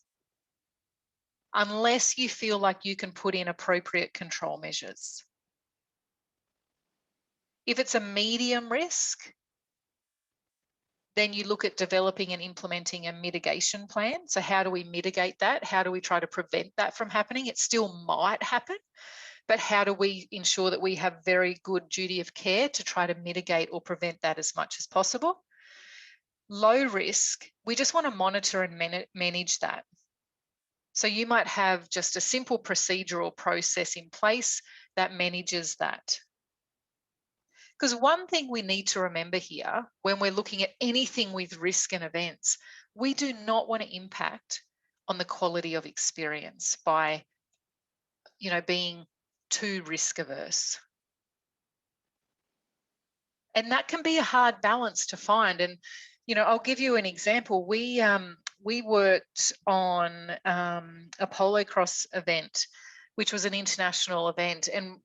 A: unless you feel like you can put in appropriate control measures. If it's a medium risk, then you look at developing and implementing a mitigation plan. So how do we mitigate that? How do we try to prevent that from happening? It still might happen, but how do we ensure that we have very good duty of care to try to mitigate or prevent that as much as possible? Low risk, we just want to monitor and manage that. So you might have just a simple procedural process in place that manages that. Because one thing we need to remember here, when we're looking at anything with risk and events, we do not want to impact on the quality of experience by, being too risk averse. And that can be a hard balance to find. And, I'll give you an example. We worked on a polo cross event, which was an international event. And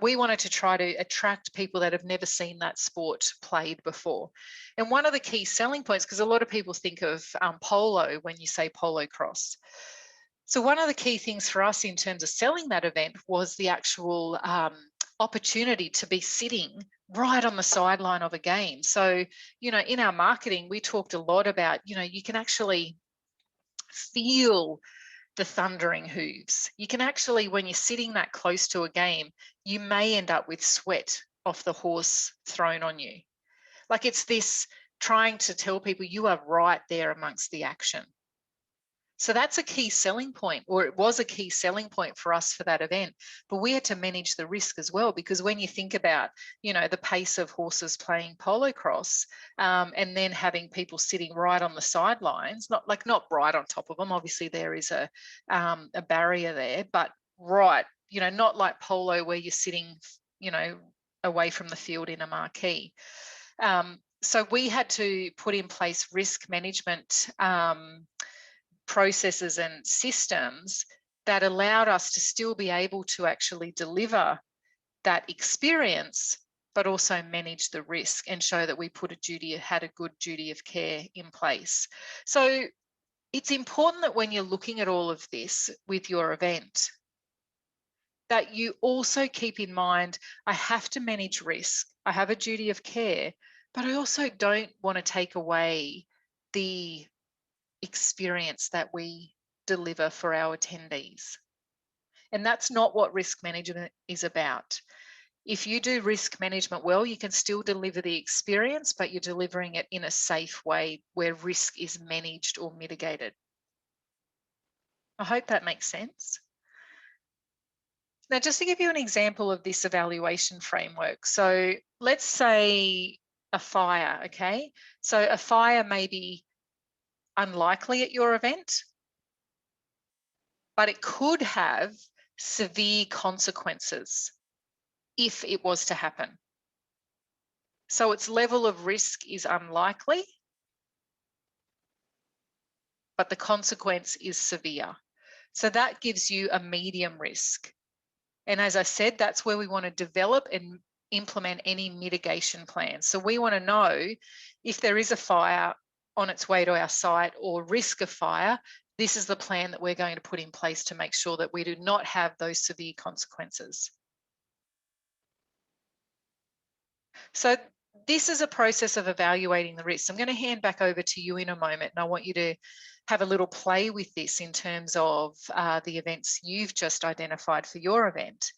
A: we wanted to try to attract people that have never seen that sport played before. And one of the key selling points, because a lot of people think of polo when you say polo cross. So one of the key things for us in terms of selling that event was the actual opportunity to be sitting right on the sideline of a game. So, in our marketing, we talked a lot about, you can actually feel the thundering hooves. You can actually, when you're sitting that close to a game, you may end up with sweat off the horse thrown on you. Like it's this trying to tell people you are right there amongst the action. So that's a key selling point, or it was a key selling point for us for that event. But we had to manage the risk as well, because when you think about, the pace of horses playing polo cross and then having people sitting right on the sidelines, not right on top of them. Obviously, there is a barrier there, but right, not like polo where you're sitting, away from the field in a marquee. So we had to put in place risk management processes and systems that allowed us to still be able to actually deliver that experience, but also manage the risk and show that we had a good duty of care in place. So it's important that when you're looking at all of this with your event, that you also keep in mind, I have to manage risk, I have a duty of care, but I also don't want to take away the experience that we deliver for our attendees. And that's not what risk management is about. If you do risk management well, you can still deliver the experience, but you're delivering it in a safe way where risk is managed or mitigated. I hope that makes sense. Now, just to give you an example of this evaluation framework. So let's say a fire, okay? So a fire may be unlikely at your event, but it could have severe consequences if it was to happen. So its level of risk is unlikely, but the consequence is severe. So that gives you a medium risk. And as I said, that's where we want to develop and implement any mitigation plans. So we want to know if there is a fire on its way to our site or risk of fire, this is the plan that we're going to put in place to make sure that we do not have those severe consequences. So this is a process of evaluating the risks. I'm going to hand back over to you in a moment, and I want you to have a little play with this in terms of the events you've just identified for your event.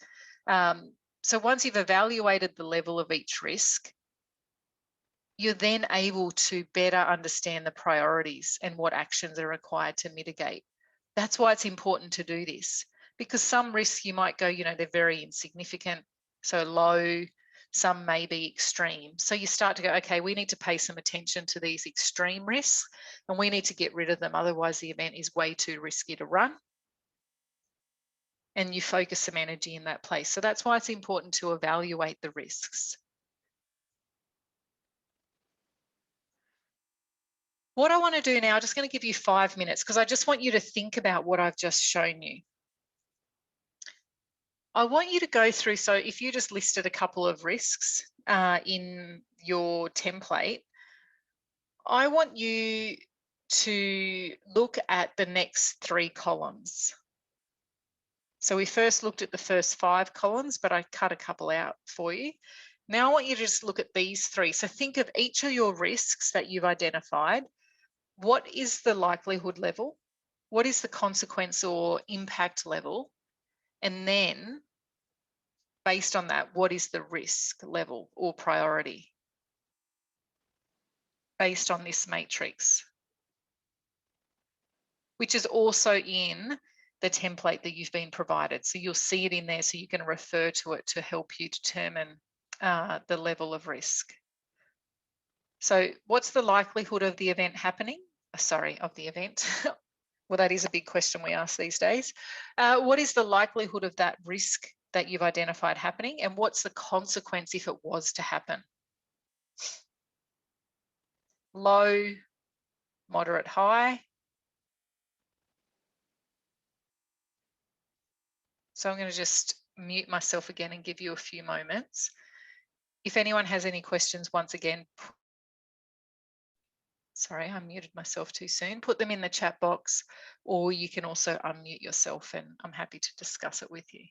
A: So once you've evaluated the level of each risk, you're then able to better understand the priorities and what actions are required to mitigate. That's why it's important to do this, because some risks you might go, they're very insignificant, so low, some may be extreme. So you start to go, okay, we need to pay some attention to these extreme risks and we need to get rid of them. Otherwise, the event is way too risky to run. And you focus some energy in that place. So that's why it's important to evaluate the risks. What I want to do now, I'm just going to give you 5 minutes because I just want you to think about what I've just shown you. I want you to go through, so if you just listed a couple of risks in your template, I want you to look at the next 3 columns. So we first looked at the first 5 columns, but I cut a couple out for you. Now I want you to just look at these 3. So think of each of your risks that you've identified. What is the likelihood level? What is the consequence or impact level? And then based on that, what is the risk level or priority based on this matrix, which is also in the template that you've been provided. So you'll see it in there, so you can refer to it to help you determine the level of risk. So what's the likelihood of the event happening? Sorry, of the event. Well, that is a big question we ask these days. What is the likelihood of that risk that you've identified happening? And what's the consequence if it was to happen? Low, moderate, high. So I'm going to just mute myself again and give you a few moments. If anyone has any questions, once again, sorry, I muted myself too soon. Put them in the chat box, or you can also unmute yourself and I'm happy to discuss it with you.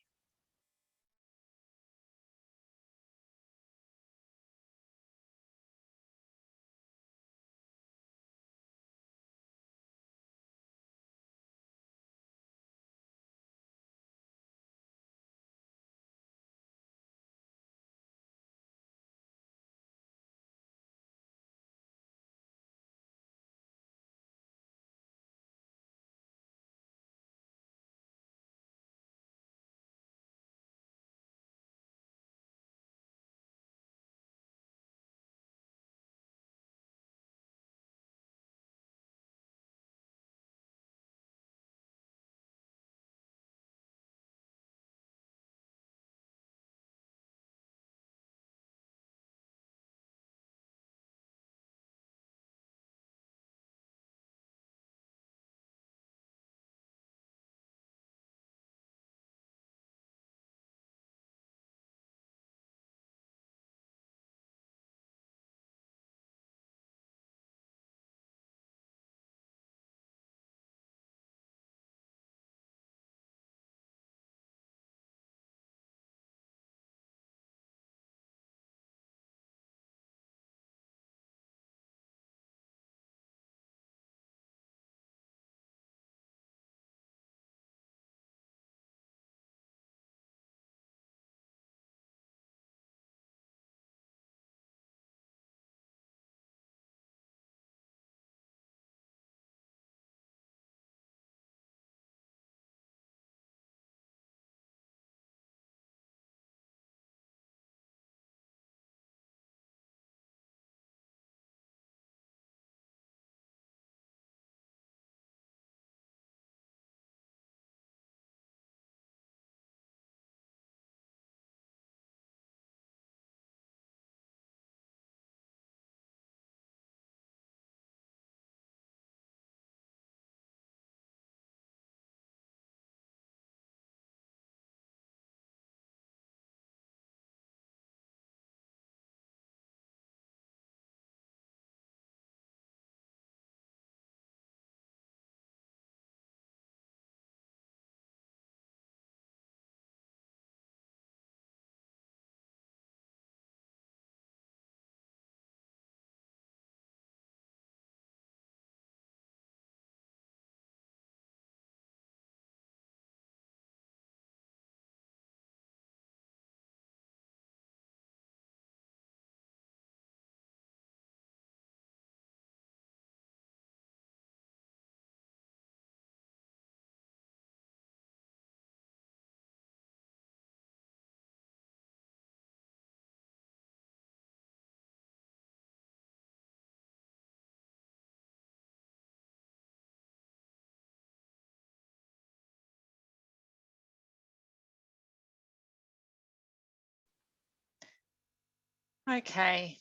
A: Okay.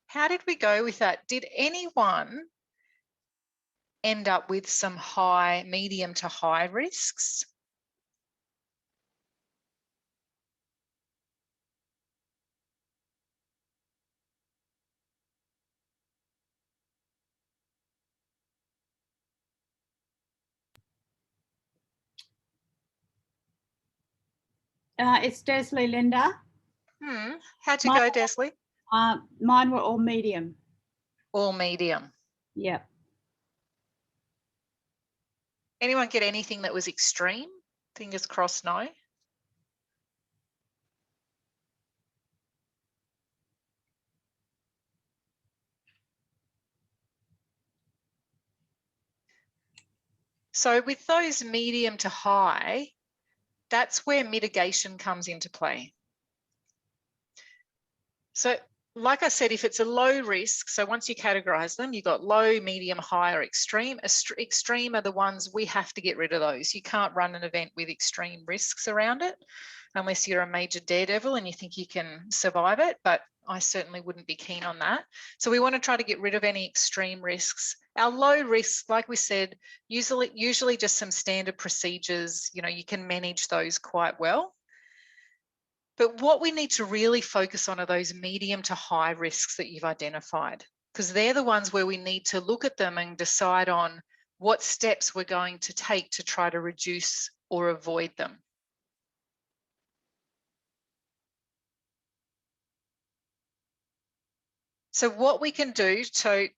A: How did we go with that? Did anyone end up with some high, medium to high risks?
E: It's Desley, Linda.
A: How'd you go, Desley?
E: Mine were all medium.
A: All medium.
E: Yep.
A: Anyone get anything that was extreme? Fingers crossed, no. So with those medium to high, that's where mitigation comes into play. So like I said, if it's a low risk, so once you categorize them, you've got low, medium, high, or extreme. Extreme are the ones we have to get rid of those. You can't run an event with extreme risks around it unless you're a major daredevil and you think you can survive it, but I certainly wouldn't be keen on that. So we want to try to get rid of any extreme risks. Our low risk, like we said, usually just some standard procedures, you know, you can manage those quite well. But what we need to really focus on are those medium to high risks that you've identified, because they're the ones where we need to look at them and decide on what steps we're going to take to try to reduce or avoid them. So what we can do to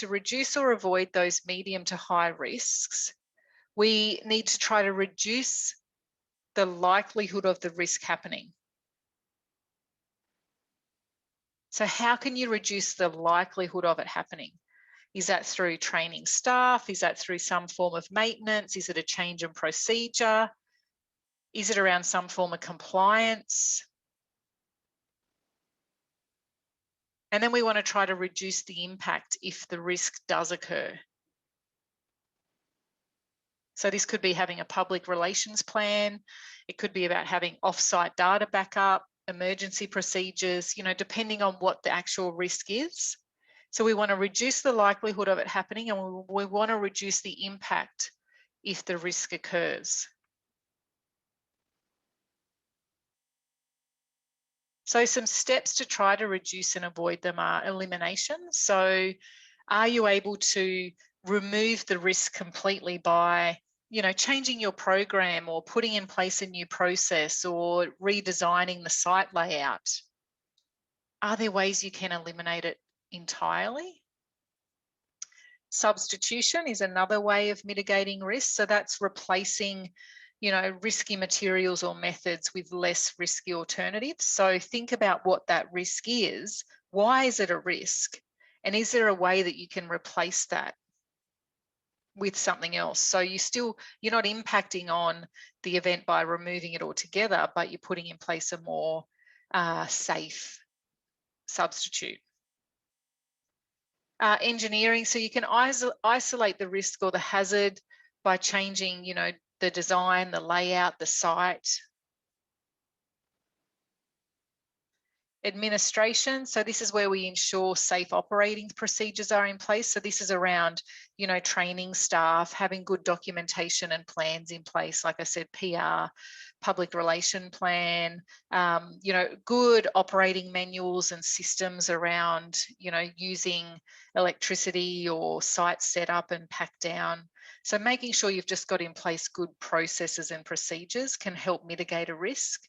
A: reduce or avoid those medium to high risks, we need to try to reduce the likelihood of the risk happening. So how can you reduce the likelihood of it happening? Is that through training staff? Is that through some form of maintenance? Is it a change in procedure? Is it around some form of compliance? And then we want to try to reduce the impact if the risk does occur. So this could be having a public relations plan. It could be about having off-site data backup, emergency procedures, you know, depending on what the actual risk is. So we want to reduce the likelihood of it happening, and we want to reduce the impact if the risk occurs. So some steps to try to reduce and avoid them are elimination. So are you able to remove the risk completely by, you know, changing your program or putting in place a new process or redesigning the site layout? Are there ways you can eliminate it entirely? Substitution is another way of mitigating risk. So that's replacing, you know, risky materials or methods with less risky alternatives. So think about what that risk is. Why is it a risk? And is there a way that you can replace that with something else? So you're not impacting on the event by removing it altogether, but you're putting in place a more safe substitute. Engineering, so you can isolate the risk or the hazard by changing, you know, the design, the layout, the site. Administration, so this is where we ensure safe operating procedures are in place. So this is around, you know, training staff, having good documentation and plans in place. Like I said, PR, public relation plan, you know, good operating manuals and systems around, you know, using electricity or site setup and pack down. So making sure you've just got in place good processes and procedures can help mitigate a risk.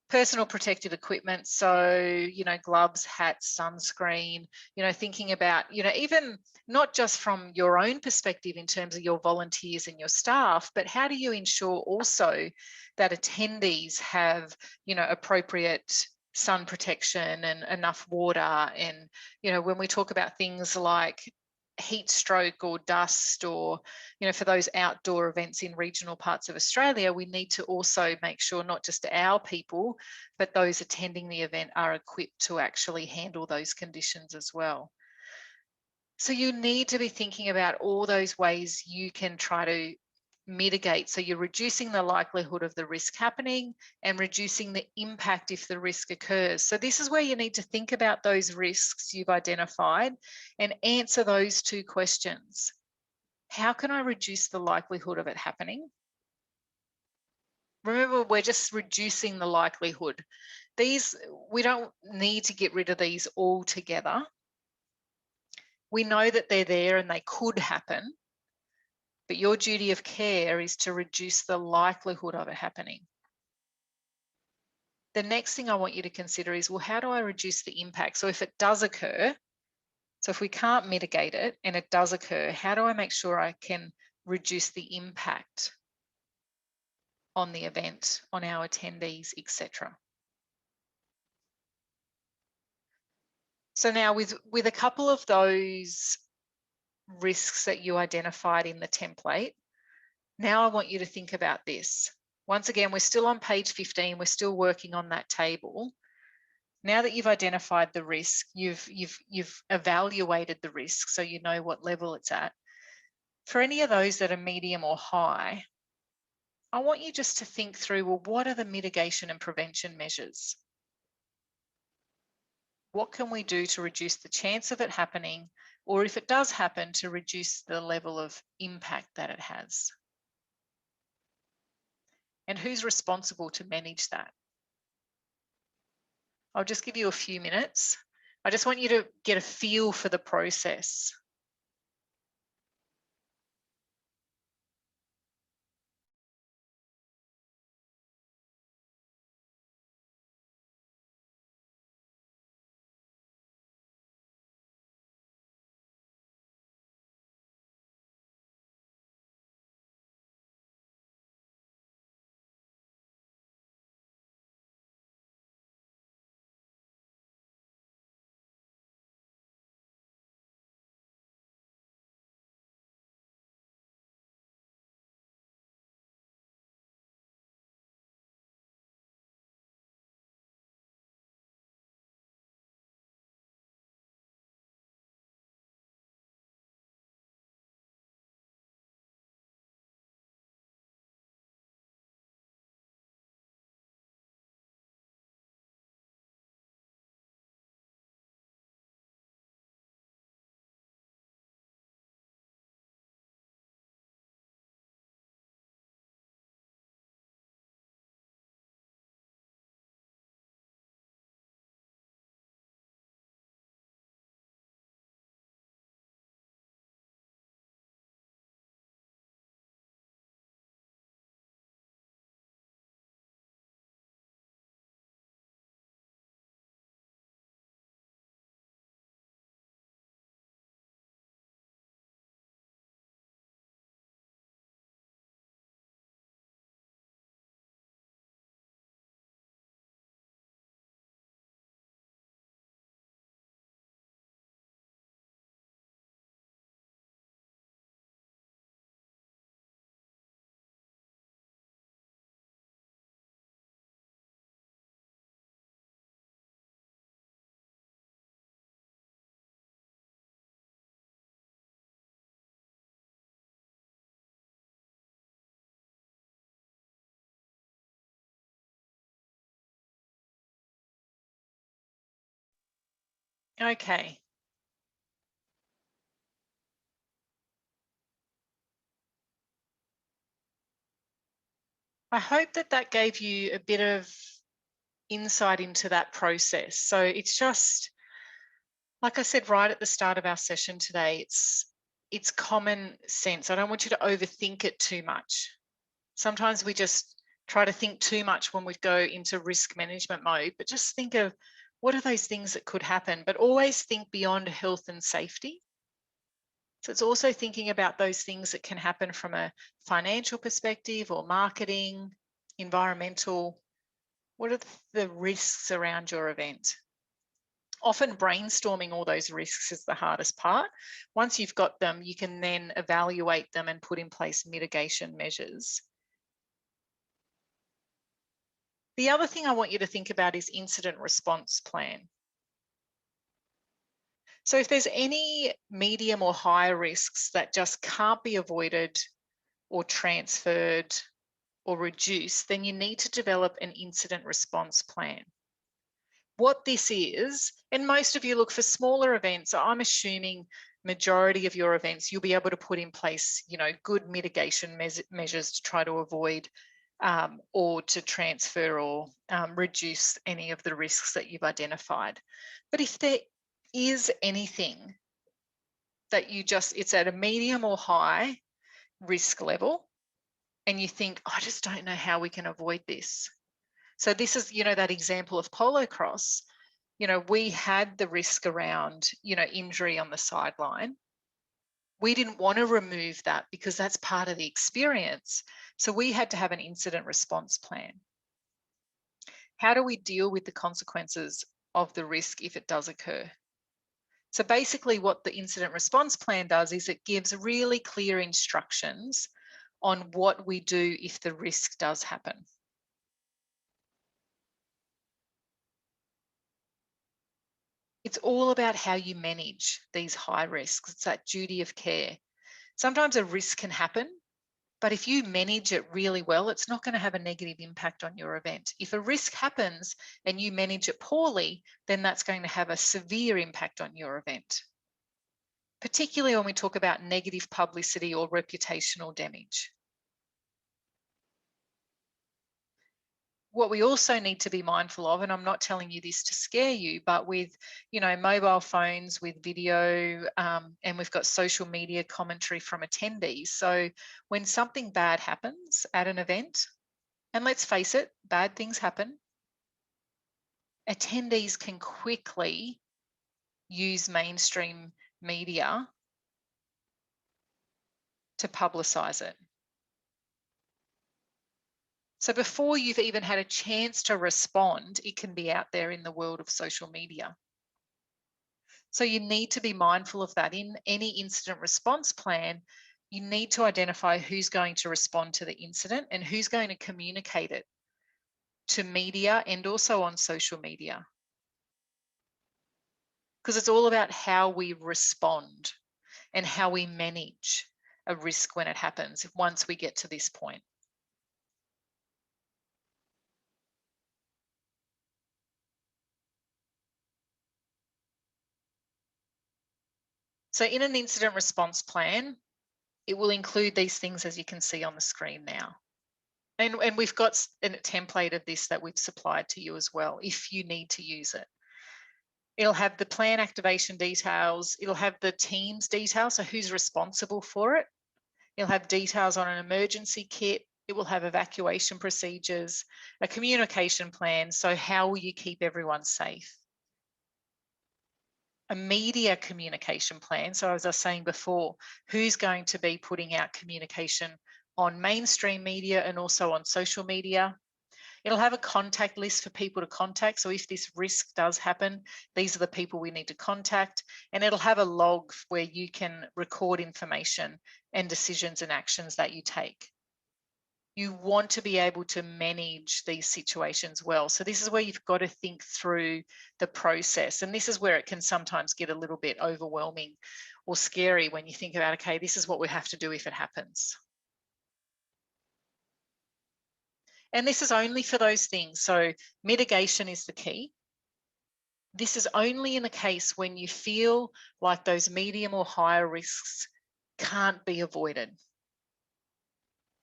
A: Personal protective equipment, so, you know, gloves, hats, sunscreen, you know, thinking about, you know, even not just from your own perspective in terms of your volunteers and your staff, but how do you ensure also that attendees have, you know, appropriate sun protection and enough water? And, you know, when we talk about things like heat stroke or dust, or, you know, for those outdoor events in regional parts of Australia, we need to also make sure not just our people, but those attending the event are equipped to actually handle those conditions as well. So you need to be thinking about all those ways you can try to mitigate. So you're reducing the likelihood of the risk happening and reducing the impact if the risk occurs. So this is where you need to think about those risks you've identified and answer those two questions. How can I reduce the likelihood of it happening? Remember, we're just reducing the likelihood. We don't need to get rid of these altogether. We know that they're there and they could happen, but your duty of care is to reduce the likelihood of it happening. the next thing I want you to consider is, well, how do I reduce the impact? So if it does occur, so if we can't mitigate it and it does occur, how do I make sure I can reduce the impact on the event, on our attendees, etc.? So now with a couple of those risks that you identified in the template, now I want you to think about this. Once again, we're still on page 15, we're still working on that table. Now that you've identified the risk, you've evaluated the risk, so you know what level it's at. For any of those that are medium or high, I want you just to think through, well, what are the mitigation and prevention measures? What can we do to reduce the chance of it happening, or if it does happen, to reduce the level of impact that it has? And who's responsible to manage that? I'll just give you a few minutes. I just want you to get a feel for the process. Okay. I hope that that gave you a bit of insight into that process. So it's just, like I said right at the start of our session today, it's common sense. I don't want you to overthink it too much. Sometimes we just try to think too much when we go into risk management mode, but just think of what are those things that could happen, but always think beyond health and safety. So it's also thinking about those things that can happen from a financial perspective or marketing, environmental. What are the risks around your event? Often brainstorming all those risks is the hardest part. Once you've got them, you can then evaluate them and put in place mitigation measures. The other thing I want you to think about is incident response plan. So if there's any medium or high risks that just can't be avoided or transferred or reduced, then you need to develop an incident response plan. What this is, and most of you look for smaller events, I'm assuming majority of your events, you'll be able to put in place, good mitigation measures to try to avoid or to transfer or reduce any of the risks that you've identified. But if there is anything that it's at a medium or high risk level, and you think, I just don't know how we can avoid this, So this is, you know, that example of polo cross. You know, we had the risk around, you know, injury on the sideline. We didn't want to remove that because that's part of the experience. So we had to have an incident response plan. How do we deal with the consequences of the risk if it does occur? So basically what the incident response plan does is it gives really clear instructions on what we do if the risk does happen. It's all about how you manage these high risks. It's that duty of care. Sometimes a risk can happen, but if you manage it really well, it's not going to have a negative impact on your event. If a risk happens and you manage it poorly, then that's going to have a severe impact on your event, particularly when we talk about negative publicity or reputational damage. What we also need to be mindful of, and I'm not telling you this to scare you, but with, you know, mobile phones, with video, and we've got social media commentary from attendees. So when something bad happens at an event, and let's face it, bad things happen, attendees can quickly use mainstream media to publicise it. So before you've even had a chance to respond, it can be out there in the world of social media. So you need to be mindful of that. In any incident response plan, you need to identify who's going to respond to the incident and who's going to communicate it to media and also on social media. Because it's all about how we respond and how we manage a risk when it happens, once we get to this point. So in an incident response plan, it will include these things as you can see on the screen now. And we've got a template of this that we've supplied to you as well, if you need to use it. It'll have the plan activation details. It'll have the team's details, so who's responsible for it. It'll have details on an emergency kit. It will have evacuation procedures, a communication plan. So how will you keep everyone safe? A media communication plan. So as I was saying before, who's going to be putting out communication on mainstream media and also on social media? It'll have a contact list for people to contact. So if this risk does happen, these are the people we need to contact. And it'll have a log where you can record information and decisions and actions that you take. You want to be able to manage these situations well. So this is where you've got to think through the process. And this is where it can sometimes get a little bit overwhelming or scary when you think about, okay, this is what we have to do if it happens. And this is only for those things. So mitigation is the key. This is only in the case when you feel like those medium or higher risks can't be avoided.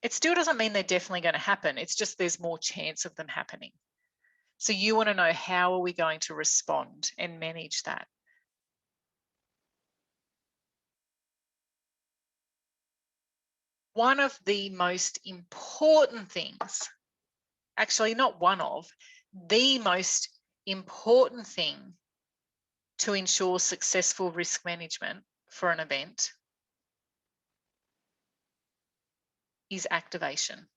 A: It still doesn't mean they're definitely going to happen. It's just there's more chance of them happening. So you want to know, how are we going to respond and manage that? One of the most important things, actually not one of, the most important thing to ensure successful risk management for an event is activation.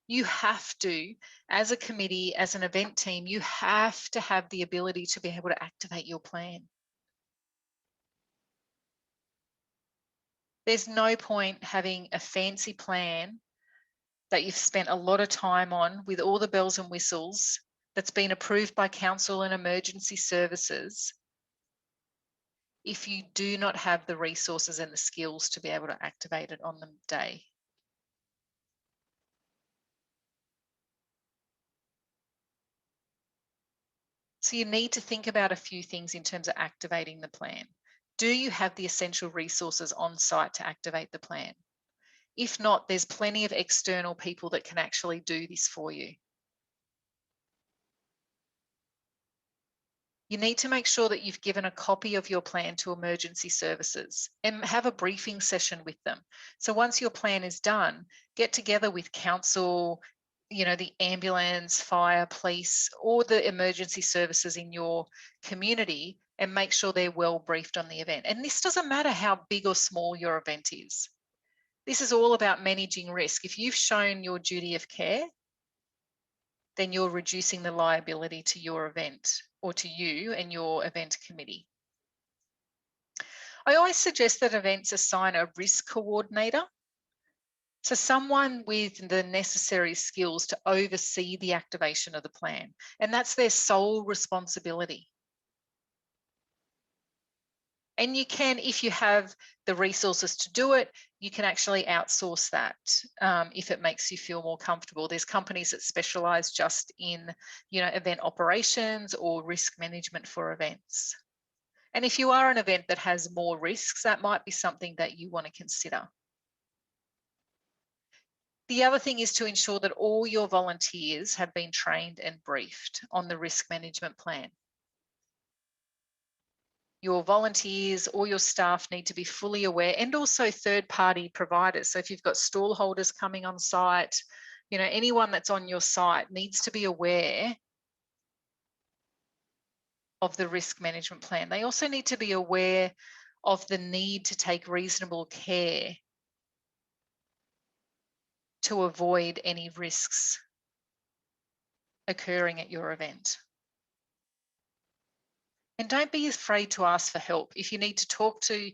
A: You have to, as a committee, as an event team, you have to have the ability to be able to activate your plan. There's no point having a fancy plan that you've spent a lot of time on with all the bells and whistles, that's been approved by council and emergency services, if you do not have the resources and the skills to be able to activate it on the day. So you need to think about a few things in terms of activating the plan. Do you have the essential resources on site to activate the plan? If not, there's plenty of external people that can actually do this for you. You need to make sure that you've given a copy of your plan to emergency services and have a briefing session with them. So once your plan is done, get together with council, you know, the ambulance, fire, police, or the emergency services in your community and make sure they're well briefed on the event. And this doesn't matter how big or small your event is. This is all about managing risk. If you've shown your duty of care, then you're reducing the liability to your event or to you and your event committee. I always suggest that events assign a risk coordinator. So someone with the necessary skills to oversee the activation of the plan, and that's their sole responsibility. And you can, if you have the resources to do it, you can actually outsource that if it makes you feel more comfortable. There's companies that specialize just in, you know, event operations or risk management for events. And if you are an event that has more risks, that might be something that you want to consider. The other thing is to ensure that all your volunteers have been trained and briefed on the risk management plan. Your volunteers or your staff need to be fully aware, and also third-party providers. So if you've got stall holders coming on site, you know, anyone that's on your site needs to be aware of the risk management plan. They also need to be aware of the need to take reasonable care to avoid any risks occurring at your event. And don't be afraid to ask for help. If you need to talk to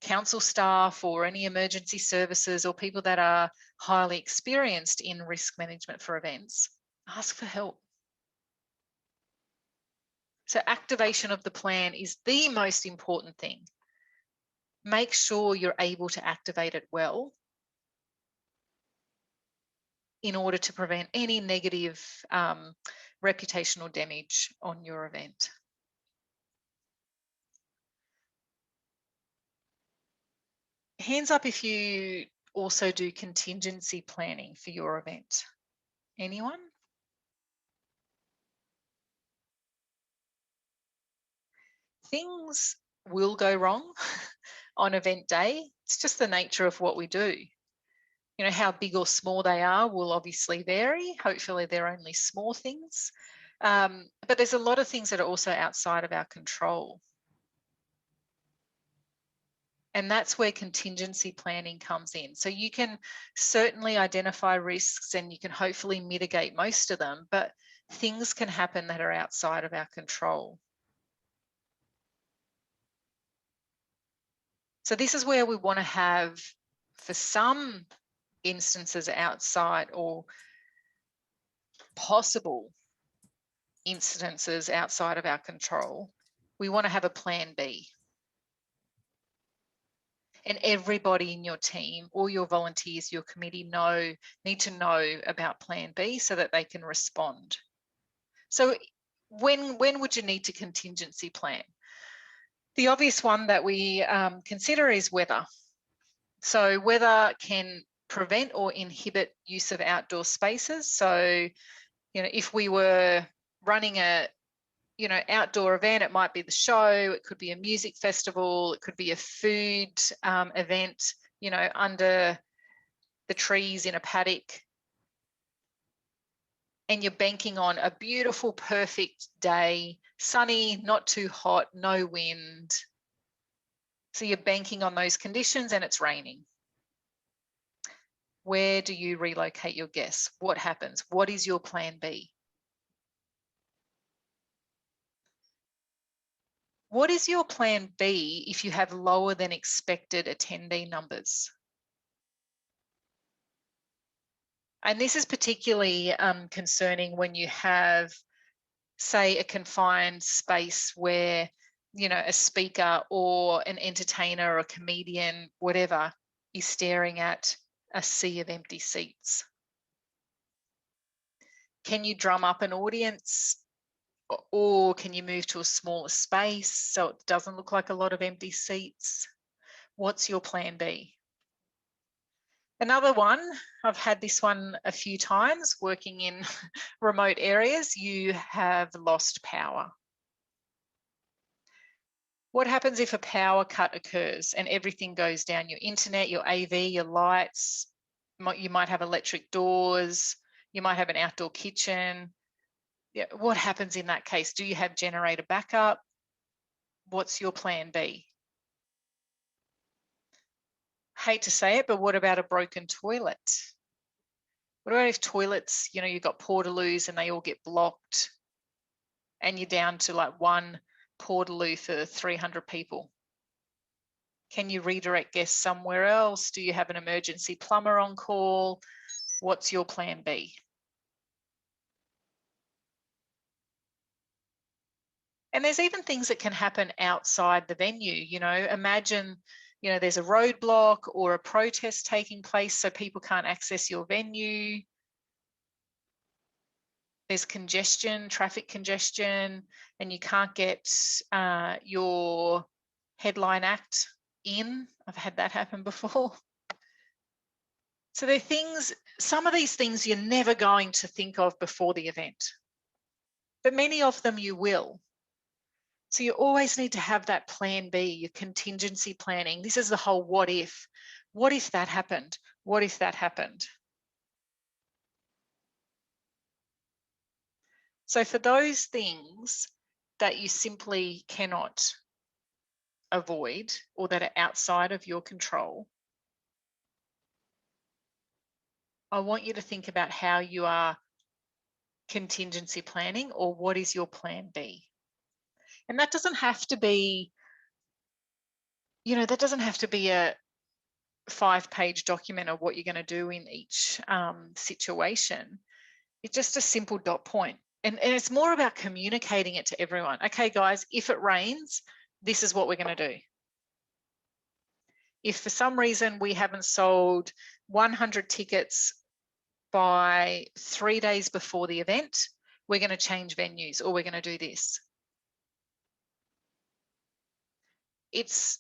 A: council staff or any emergency services or people that are highly experienced in risk management for events, ask for help. So activation of the plan is the most important thing. Make sure you're able to activate it well in order to prevent any negative reputational damage on your event. Hands up if you also do contingency planning for your event. Anyone? Things will go wrong on event day. It's just the nature of what we do. You know, how big or small they are will obviously vary. Hopefully they're only small things. But there's a lot of things that are also outside of our control. And that's where contingency planning comes in. So you can certainly identify risks and you can hopefully mitigate most of them, but things can happen that are outside of our control. So this is where we want to have, for some instances outside or possible incidences outside of our control, we want to have a plan B. And everybody in your team, all your volunteers, your committee need to know about plan B so that they can respond. So when would you need to contingency plan? The obvious one that we consider is weather. So weather can prevent or inhibit use of outdoor spaces. So, you know, if we were running a outdoor event, it might be the show, it could be a music festival, it could be a food event, you know, under the trees in a paddock. And you're banking on a beautiful, perfect day, sunny, not too hot, no wind. So you're banking on those conditions and it's raining. Where do you relocate your guests? What happens? What is your plan B? What is your plan B if you have lower than expected attendee numbers? And this is particularly concerning when you have, say, a confined space where, you know, a speaker or an entertainer or a comedian, whatever, is staring at a sea of empty seats. Can you drum up an audience? Or can you move to a smaller space so it doesn't look like a lot of empty seats? What's your plan B? Another one, I've had this one a few times working in remote areas, you have lost power. What happens if a power cut occurs and everything goes down? Your internet, your AV, your lights, you might have electric doors, you might have an outdoor kitchen. Yeah, what happens in that case? Do you have generator backup? What's your plan B? Hate to say it, but what about a broken toilet? What about if toilets, you know, you've got portaloos and they all get blocked and you're down to like one portaloo for 300 people? Can you redirect guests somewhere else? Do you have an emergency plumber on call? What's your plan B? And there's even things that can happen outside the venue. You know, imagine, you know, there's a roadblock or a protest taking place so people can't access your venue. There's congestion, traffic congestion, and you can't get your headline act in. I've had that happen before. So there are things, some of these things you're never going to think of before the event, but many of them you will. So you always need to have that plan B, your contingency planning. This is the whole what if. What if that happened? What if that happened? So for those things that you simply cannot avoid or that are outside of your control, I want you to think about how you are contingency planning, or what is your plan B? And that doesn't have to be, you know, that doesn't have to be a 5-page document of what you're going to do in each situation. It's just a simple dot point. And it's more about communicating it to everyone. Okay, guys, if it rains, this is what we're going to do. If for some reason we haven't sold 100 tickets by 3 days before the event, we're going to change venues, or we're going to do this. It's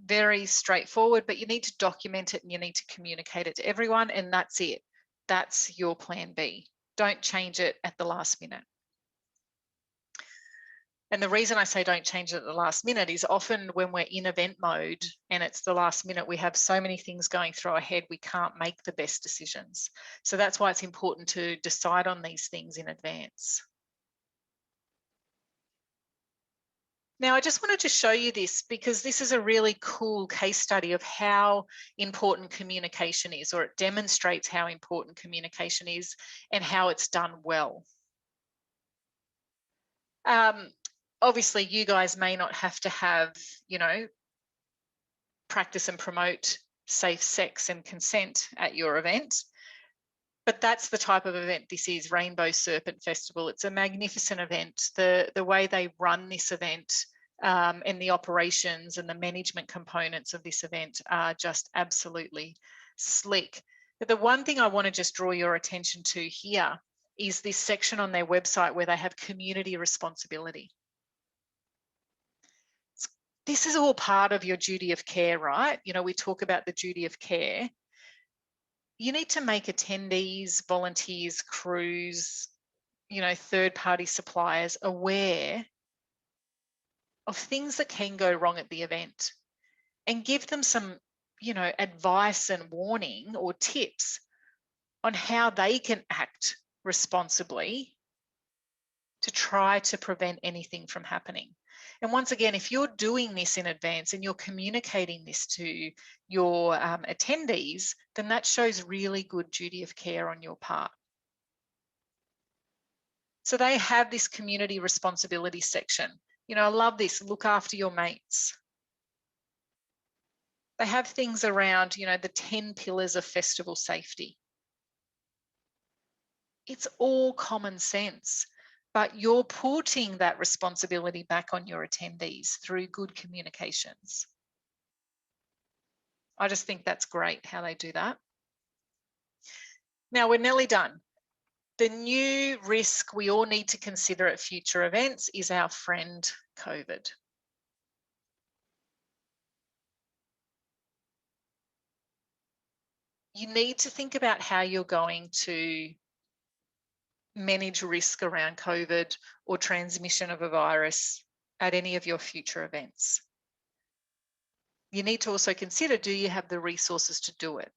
A: very straightforward, but you need to document it and you need to communicate it to everyone, and that's it. That's your plan B. Don't change it at the last minute. And the reason I say don't change it at the last minute is often when we're in event mode and it's the last minute, we have so many things going through our head, we can't make the best decisions. So that's why it's important to decide on these things in advance. Now, I just wanted to show you this because this is a really cool case study of how important communication is, or it demonstrates how important communication is and how it's done well. Obviously, you guys may not have to have, you know, practice and promote safe sex and consent at your event, but that's the type of event this is, Rainbow Serpent Festival. It's a magnificent event. The way they run this event and the operations and the management components of this event are just absolutely slick. But the one thing I want to just draw your attention to here is this section on their website where they have community responsibility. This is all part of your duty of care, right? You know, we talk about the duty of care. You need to make attendees, volunteers, crews, you know, third-party suppliers aware of things that can go wrong at the event, and give them some, you know, advice and warning or tips on how they can act responsibly to try to prevent anything from happening. And once again, if you're doing this in advance and you're communicating this to your attendees, then that shows really good duty of care on your part. So they have this community responsibility section. You know, I love this, look after your mates. They have things around, you know, the 10 pillars of festival safety. It's all common sense, but you're putting that responsibility back on your attendees through good communications. I just think that's great how they do that. Now we're nearly done. The new risk we all need to consider at future events is our friend COVID. You need to think about how you're going to manage risk around COVID or transmission of a virus at any of your future events. You need to also consider, do you have the resources to do it?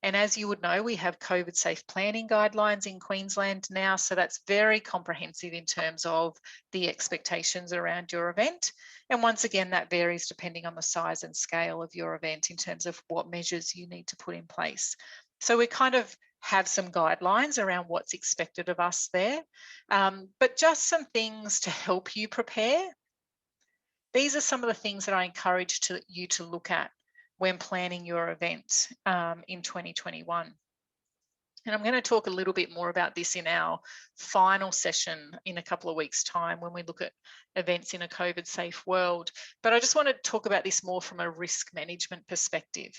A: And as you would know, we have COVID safe planning guidelines in Queensland now. So that's very comprehensive in terms of the expectations around your event. And once again, that varies depending on the size and scale of your event in terms of what measures you need to put in place. So we kind of have some guidelines around what's expected of us there, but just some things to help you prepare. These are some of the things that I encourage you to look at when planning your event in 2021. And I'm going to talk a little bit more about this in our final session in a couple of weeks' time when we look at events in a COVID safe world. But I just want to talk about this more from a risk management perspective.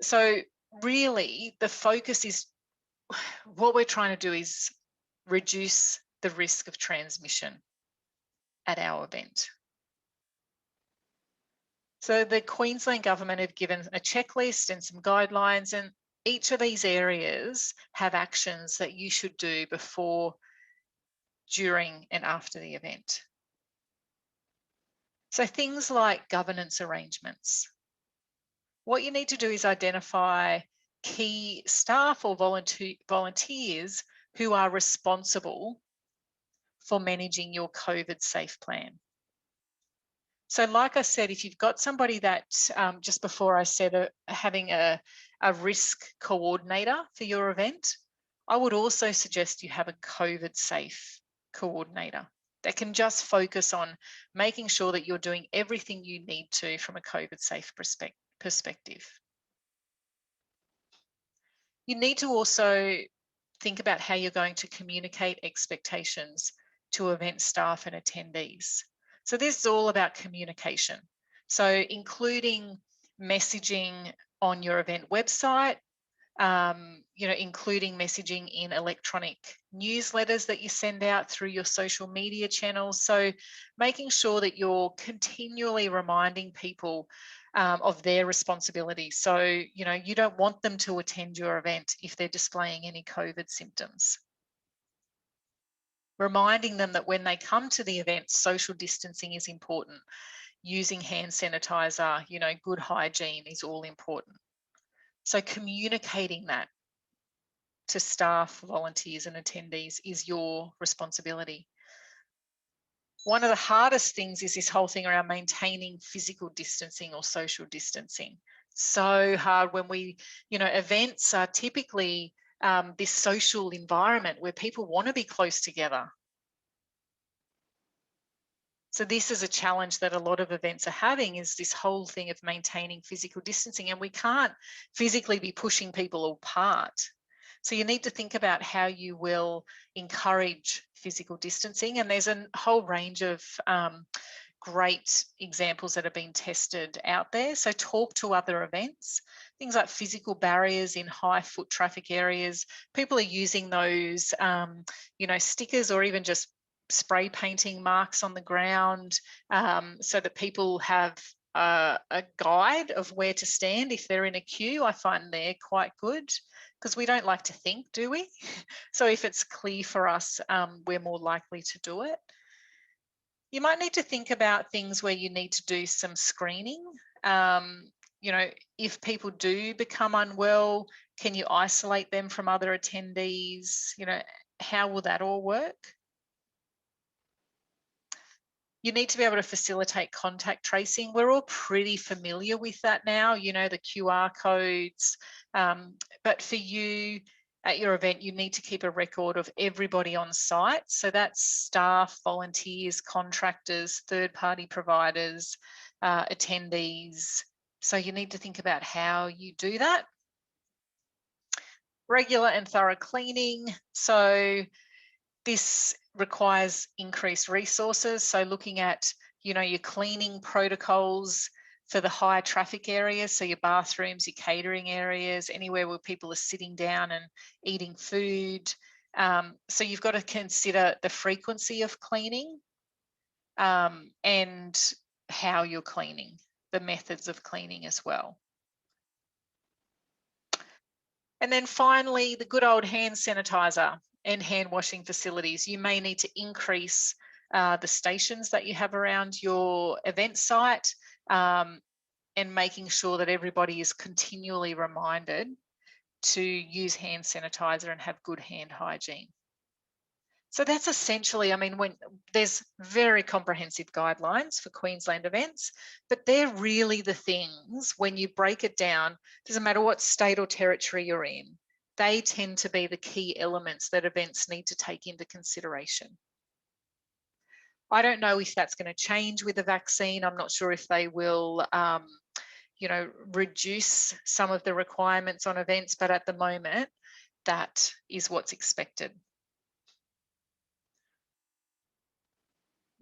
A: So really the focus is, what we're trying to do is reduce the risk of transmission at our event. So the Queensland government have given a checklist and some guidelines, and each of these areas have actions that you should do before, during, and after the event. So things like governance arrangements. What you need to do is identify key staff or volunteers who are responsible for managing your COVID safe plan. So like I said, if you've got somebody that, just before I said having a risk coordinator for your event, I would also suggest you have a COVID safe coordinator that can just focus on making sure that you're doing everything you need to from a COVID safe perspective. You need to also think about how you're going to communicate expectations to event staff and attendees. So this is all about communication. So including messaging on your event website, including messaging in electronic newsletters that you send out through your social media channels. So making sure that you're continually reminding people of their responsibility. So, you don't want them to attend your event if they're displaying any COVID symptoms. Reminding them that when they come to the event, social distancing is important. Using hand sanitizer, good hygiene is all important. So communicating that to staff, volunteers and attendees is your responsibility. One of the hardest things is this whole thing around maintaining physical distancing or social distancing. So hard when events are typically this social environment where people want to be close together. So this is a challenge that a lot of events are having, is this whole thing of maintaining physical distancing, and we can't physically be pushing people apart. So you need to think about how you will encourage physical distancing, and there's a whole range of great examples that have been tested out there. So talk to other events, things like physical barriers in high foot traffic areas. People are using those, stickers or even just spray painting marks on the ground so that people have a guide of where to stand if they're in a queue. I find they're quite good because we don't like to think, do we? So if it's clear for us, we're more likely to do it. You might need to think about things where you need to do some screening. If people do become unwell, can you isolate them from other attendees? How will that all work? You need to be able to facilitate contact tracing. We're all pretty familiar with that now, the QR codes. But for you at your event, you need to keep a record of everybody on site. So that's staff, volunteers, contractors, third-party providers, attendees. So you need to think about how you do that. Regular and thorough cleaning. So this requires increased resources. So looking at, your cleaning protocols for the high traffic areas. So your bathrooms, your catering areas, anywhere where people are sitting down and eating food. So you've got to consider the frequency of cleaning and how you're cleaning, the methods of cleaning as well. And then finally, the good old hand sanitizer and hand washing facilities. You may need to increase the stations that you have around your event site, and making sure that everybody is continually reminded to use hand sanitizer and have good hand hygiene. So that's essentially, I mean, when there's very comprehensive guidelines for Queensland events, but they're really the things, when you break it down, doesn't matter what state or territory you're in, they tend to be the key elements that events need to take into consideration. I don't know if that's going to change with the vaccine. I'm not sure if they will, you know, reduce some of the requirements on events, but at the moment, that is what's expected.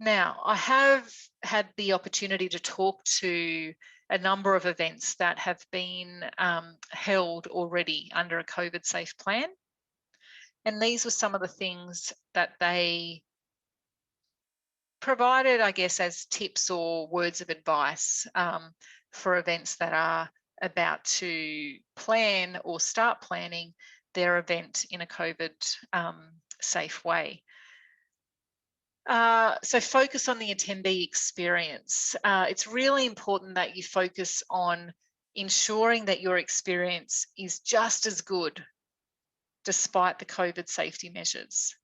A: Now, I have had the opportunity to talk to a number of events that have been held already under a COVID safe plan. And these were some of the things that they provided, I guess, as tips or words of advice for events that are about to plan or start planning their event in a COVID safe way. So focus on the attendee experience. It's really important that you focus on ensuring that your experience is just as good despite the COVID safety measures.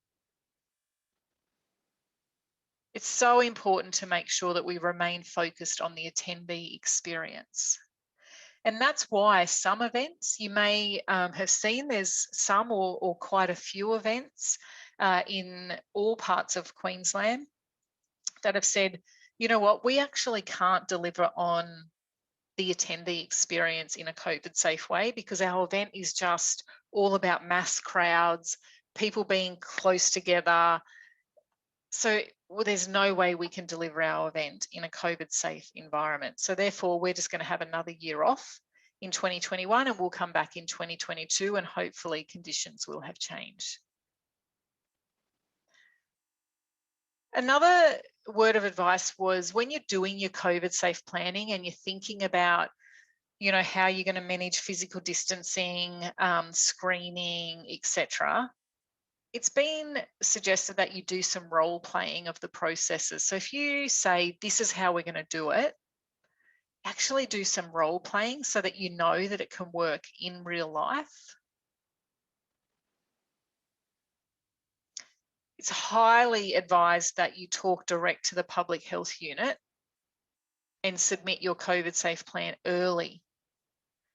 A: It's so important to make sure that we remain focused on the attendee experience. And that's why some events, you may have seen, there's some or quite a few events in all parts of Queensland that have said, you know what, we actually can't deliver on the attendee experience in a COVID safe way because our event is just all about mass crowds, people being close together. So there's no way we can deliver our event in a COVID safe environment. So therefore, we're just going to have another year off in 2021 and we'll come back in 2022 and hopefully conditions will have changed. Another word of advice was when you're doing your COVID safe planning and you're thinking about, you know, how you're going to manage physical distancing, screening, etc. It's been suggested that you do some role playing of the processes. So if you say, this is how we're going to do it, actually do some role playing so that you know that it can work in real life. It's highly advised that you talk direct to the public health unit and submit your COVID safe plan early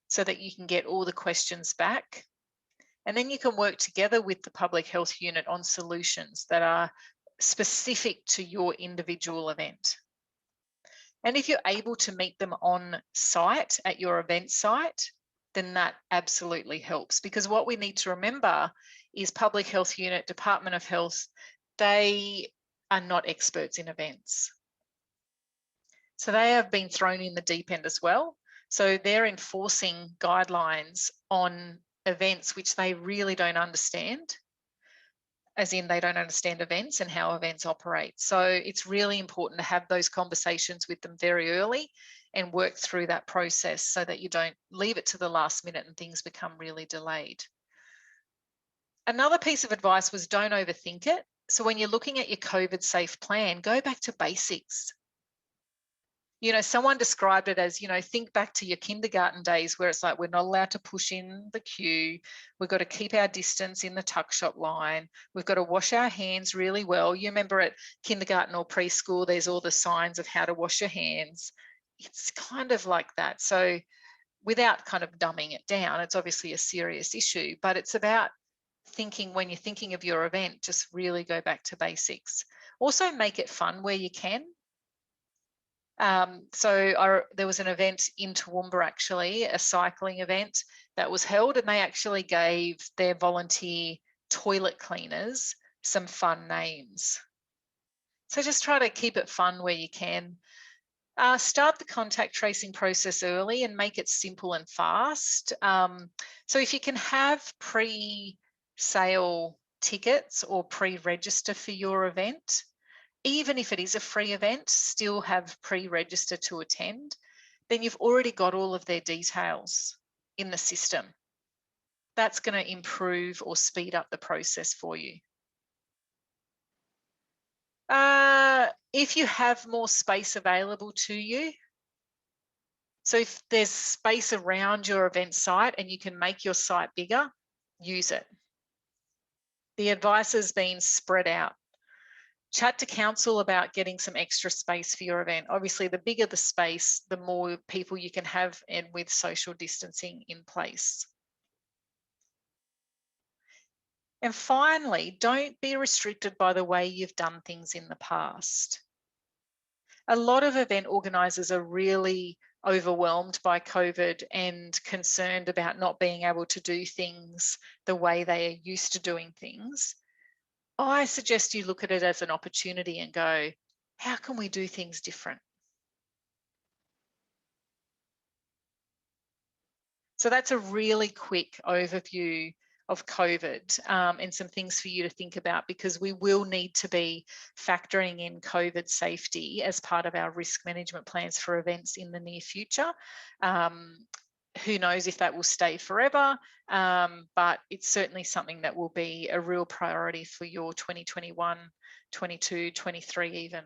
A: so that you can get all the questions back. And then you can work together with the public health unit on solutions that are specific to your individual event. And if you're able to meet them on site at your event site, then that absolutely helps, because what we need to remember is public health unit, Department of Health, they are not experts in events. So they have been thrown in the deep end as well. So they're enforcing guidelines on events which they really don't understand, as in they don't understand events and how events operate. So it's really important to have those conversations with them very early and work through that process so that you don't leave it to the last minute and things become really delayed. Another piece of advice was don't overthink it. So when you're looking at your COVID safe plan, go back to basics. You know, someone described it as, you know, think back to your kindergarten days where it's like, we're not allowed to push in the queue. We've got to keep our distance in the tuck shop line. We've got to wash our hands really well. You remember at kindergarten or preschool, there's all the signs of how to wash your hands. It's kind of like that. So without kind of dumbing it down, it's obviously a serious issue, but it's about thinking, when you're thinking of your event, just really go back to basics. Also make it fun where you can. There was an event in Toowoomba, actually, a cycling event that was held, and they actually gave their volunteer toilet cleaners some fun names. So just try to keep it fun where you can. Start the contact tracing process early and make it simple and fast. So if you can have pre-sale tickets or pre-register for your event, even if it is a free event, still have pre-register to attend, then you've already got all of their details in the system. That's going to improve or speed up the process for you. If you have more space available to you, so if there's space around your event site and you can make your site bigger, use it. The advice has been spread out. Chat to council about getting some extra space for your event. Obviously, the bigger the space, the more people you can have, and with social distancing in place. And finally, don't be restricted by the way you've done things in the past. A lot of event organisers are really overwhelmed by COVID and concerned about not being able to do things the way they are used to doing things. I suggest you look at it as an opportunity and go, how can we do things different? So that's a really quick overview of COVID and some things for you to think about, because we will need to be factoring in COVID safety as part of our risk management plans for events in the near future. Who knows if that will stay forever, but it's certainly something that will be a real priority for your 2021, 22, 23 even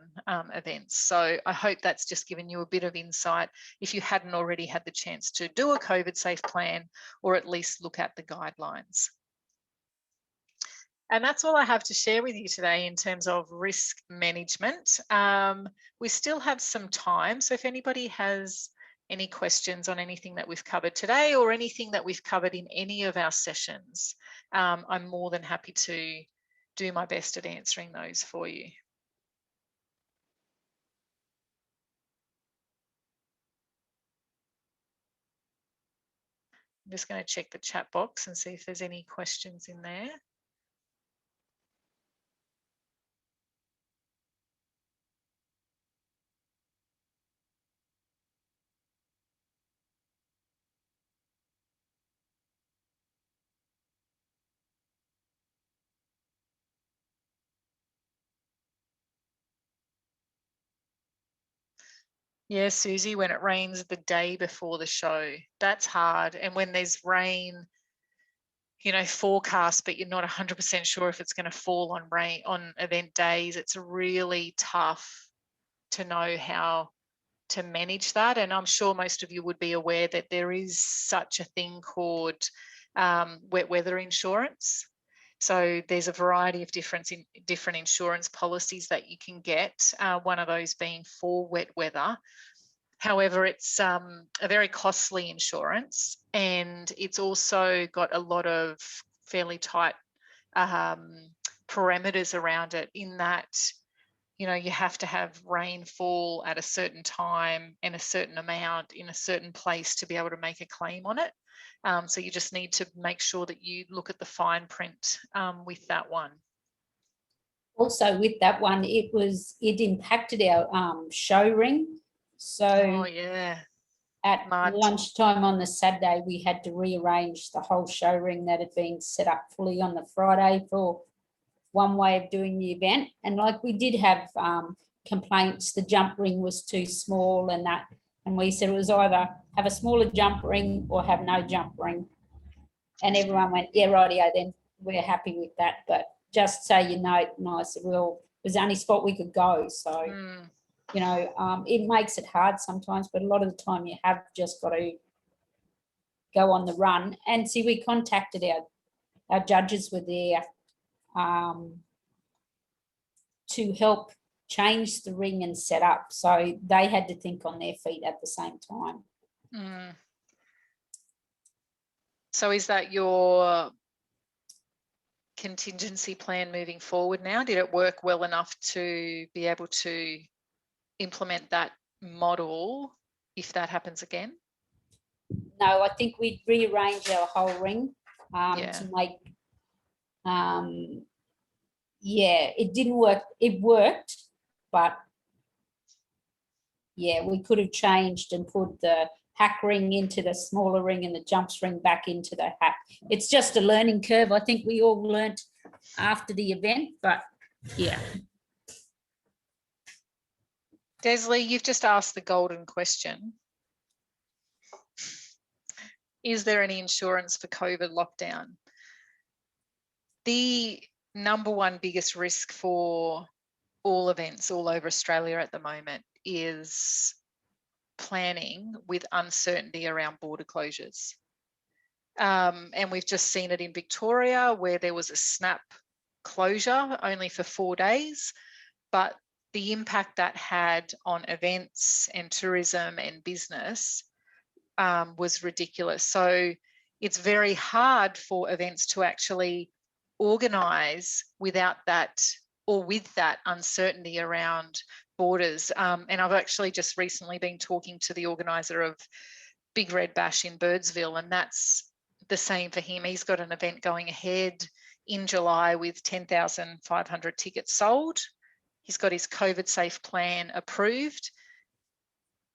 A: events. So I hope that's just given you a bit of insight if you hadn't already had the chance to do a COVID safe plan, or at least look at the guidelines. And that's all I have to share with you today in terms of risk management. We still have some time, so if anybody has any questions on anything that we've covered today or anything that we've covered in any of our sessions, I'm more than happy to do my best at answering those for you. I'm just going to check the chat box and see if there's any questions in there. Yeah, Susie, when it rains the day before the show, that's hard. And when there's rain, you know, forecast, but you're not 100% sure if it's going to fall on rain on event days, it's really tough to know how to manage that. And I'm sure most of you would be aware that there is such a thing called wet weather insurance. So there's a variety of different insurance policies that you can get, one of those being for wet weather. However, it's a very costly insurance, and it's also got a lot of fairly tight parameters around it, in that, you know, you have to have rainfall at a certain time and a certain amount in a certain place to be able to make a claim on it. So you just need to make sure that you look at the fine print with that one.
B: Also with that one, it impacted our show ring. So
A: yeah,
B: at lunchtime on the Saturday, we had to rearrange the whole show ring that had been set up fully on the Friday for one way of doing the event. And like, we did have complaints, the jump ring was too small and that, and we said it was either have a smaller jump ring or have no jump ring. And everyone went, yeah, rightio, then we're happy with that. But just so you know, and I said, well, it was the only spot we could go. So, you know, it makes it hard sometimes, but a lot of the time you have just got to go on the run. And see, we contacted our judges were there to help change the ring and set up. So they had to think on their feet at the same time.
A: So is that your contingency plan moving forward now? Did it work well enough to be able to implement that model if that happens again?
B: No, I think we'd rearrange our whole ring to make, yeah, it didn't work. It worked, but yeah, we could have changed and put the hack ring into the smaller ring and the jumps ring back into the hack. It's just a learning curve. I think we all learnt after the event, but yeah.
A: Desley, you've just asked the golden question. Is there any insurance for COVID lockdown? The number one biggest risk for all events all over Australia at the moment is planning with uncertainty around border closures. And we've just seen it in Victoria, where there was a snap closure only for 4 days, but the impact that had on events and tourism and business was ridiculous. So it's very hard for events to actually organise without that, or with that uncertainty around borders. And I've actually just recently been talking to the organiser of Big Red Bash in Birdsville, and that's the same for him. He's got an event going ahead in July with 10,500 tickets sold. He's got his COVID safe plan approved.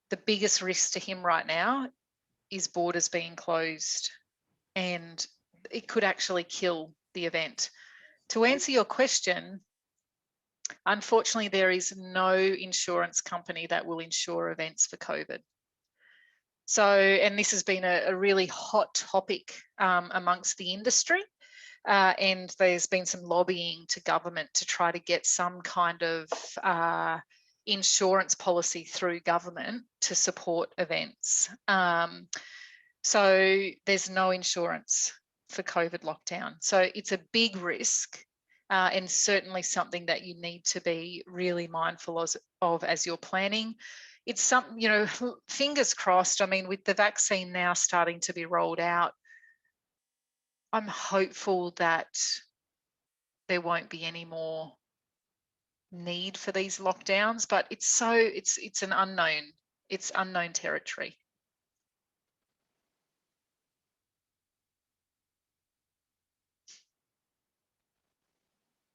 A: The biggest risk to him right now is borders being closed, and it could actually kill the event. To answer your question, unfortunately, there is no insurance company that will insure events for COVID. So, and this has been a really hot topic amongst the industry. And there's been some lobbying to government to try to get some kind of insurance policy through government to support events. So there's no insurance for COVID lockdown. So it's a big risk and certainly something that you need to be really mindful of as you're planning. It's something, you know, fingers crossed. I mean, with the vaccine now starting to be rolled out, I'm hopeful that there won't be any more need for these lockdowns, but it's an unknown, it's unknown territory.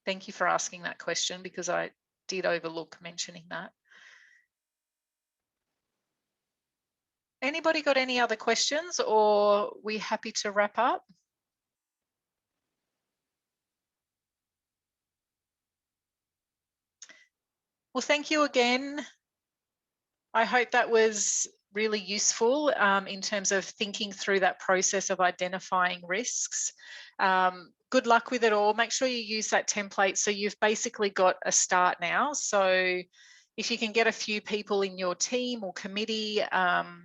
A: Thank you for asking that question, because I did overlook mentioning that. Anybody got any other questions, or are we happy to wrap up? Well, thank you again. I hope that was really useful in terms of thinking through that process of identifying risks. Good luck with it all. Make sure you use that template so you've basically got a start now. So if you can get a few people in your team or committee,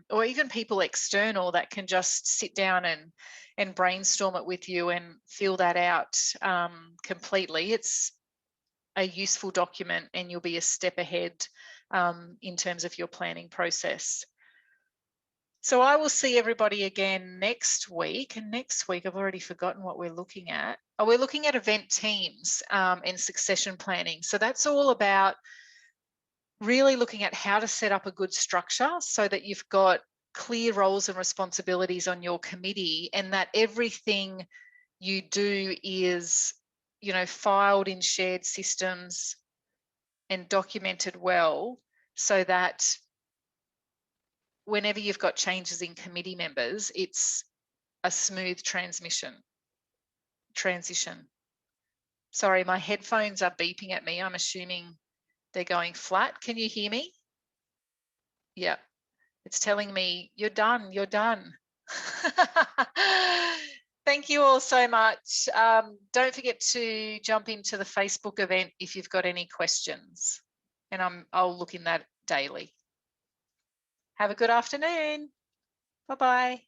A: or even people external that can just sit down and brainstorm it with you and fill that out completely, it's a useful document and you'll be a step ahead in terms of your planning process. So I will see everybody again next week. And next week, I've already forgotten what we're looking at. Oh, we're looking at event teams and succession planning. So that's all about really looking at how to set up a good structure so that you've got clear roles and responsibilities on your committee, and that everything you do is, you know, filed in shared systems and documented well, so that whenever you've got changes in committee members, it's a smooth transition. Sorry, my headphones are beeping at me. I'm assuming they're going flat. Can you hear me? Yeah, it's telling me you're done, you're done. Thank you all so much. Don't forget to jump into the Facebook event if you've got any questions, and I'll look in that daily. Have a good afternoon. Bye-bye.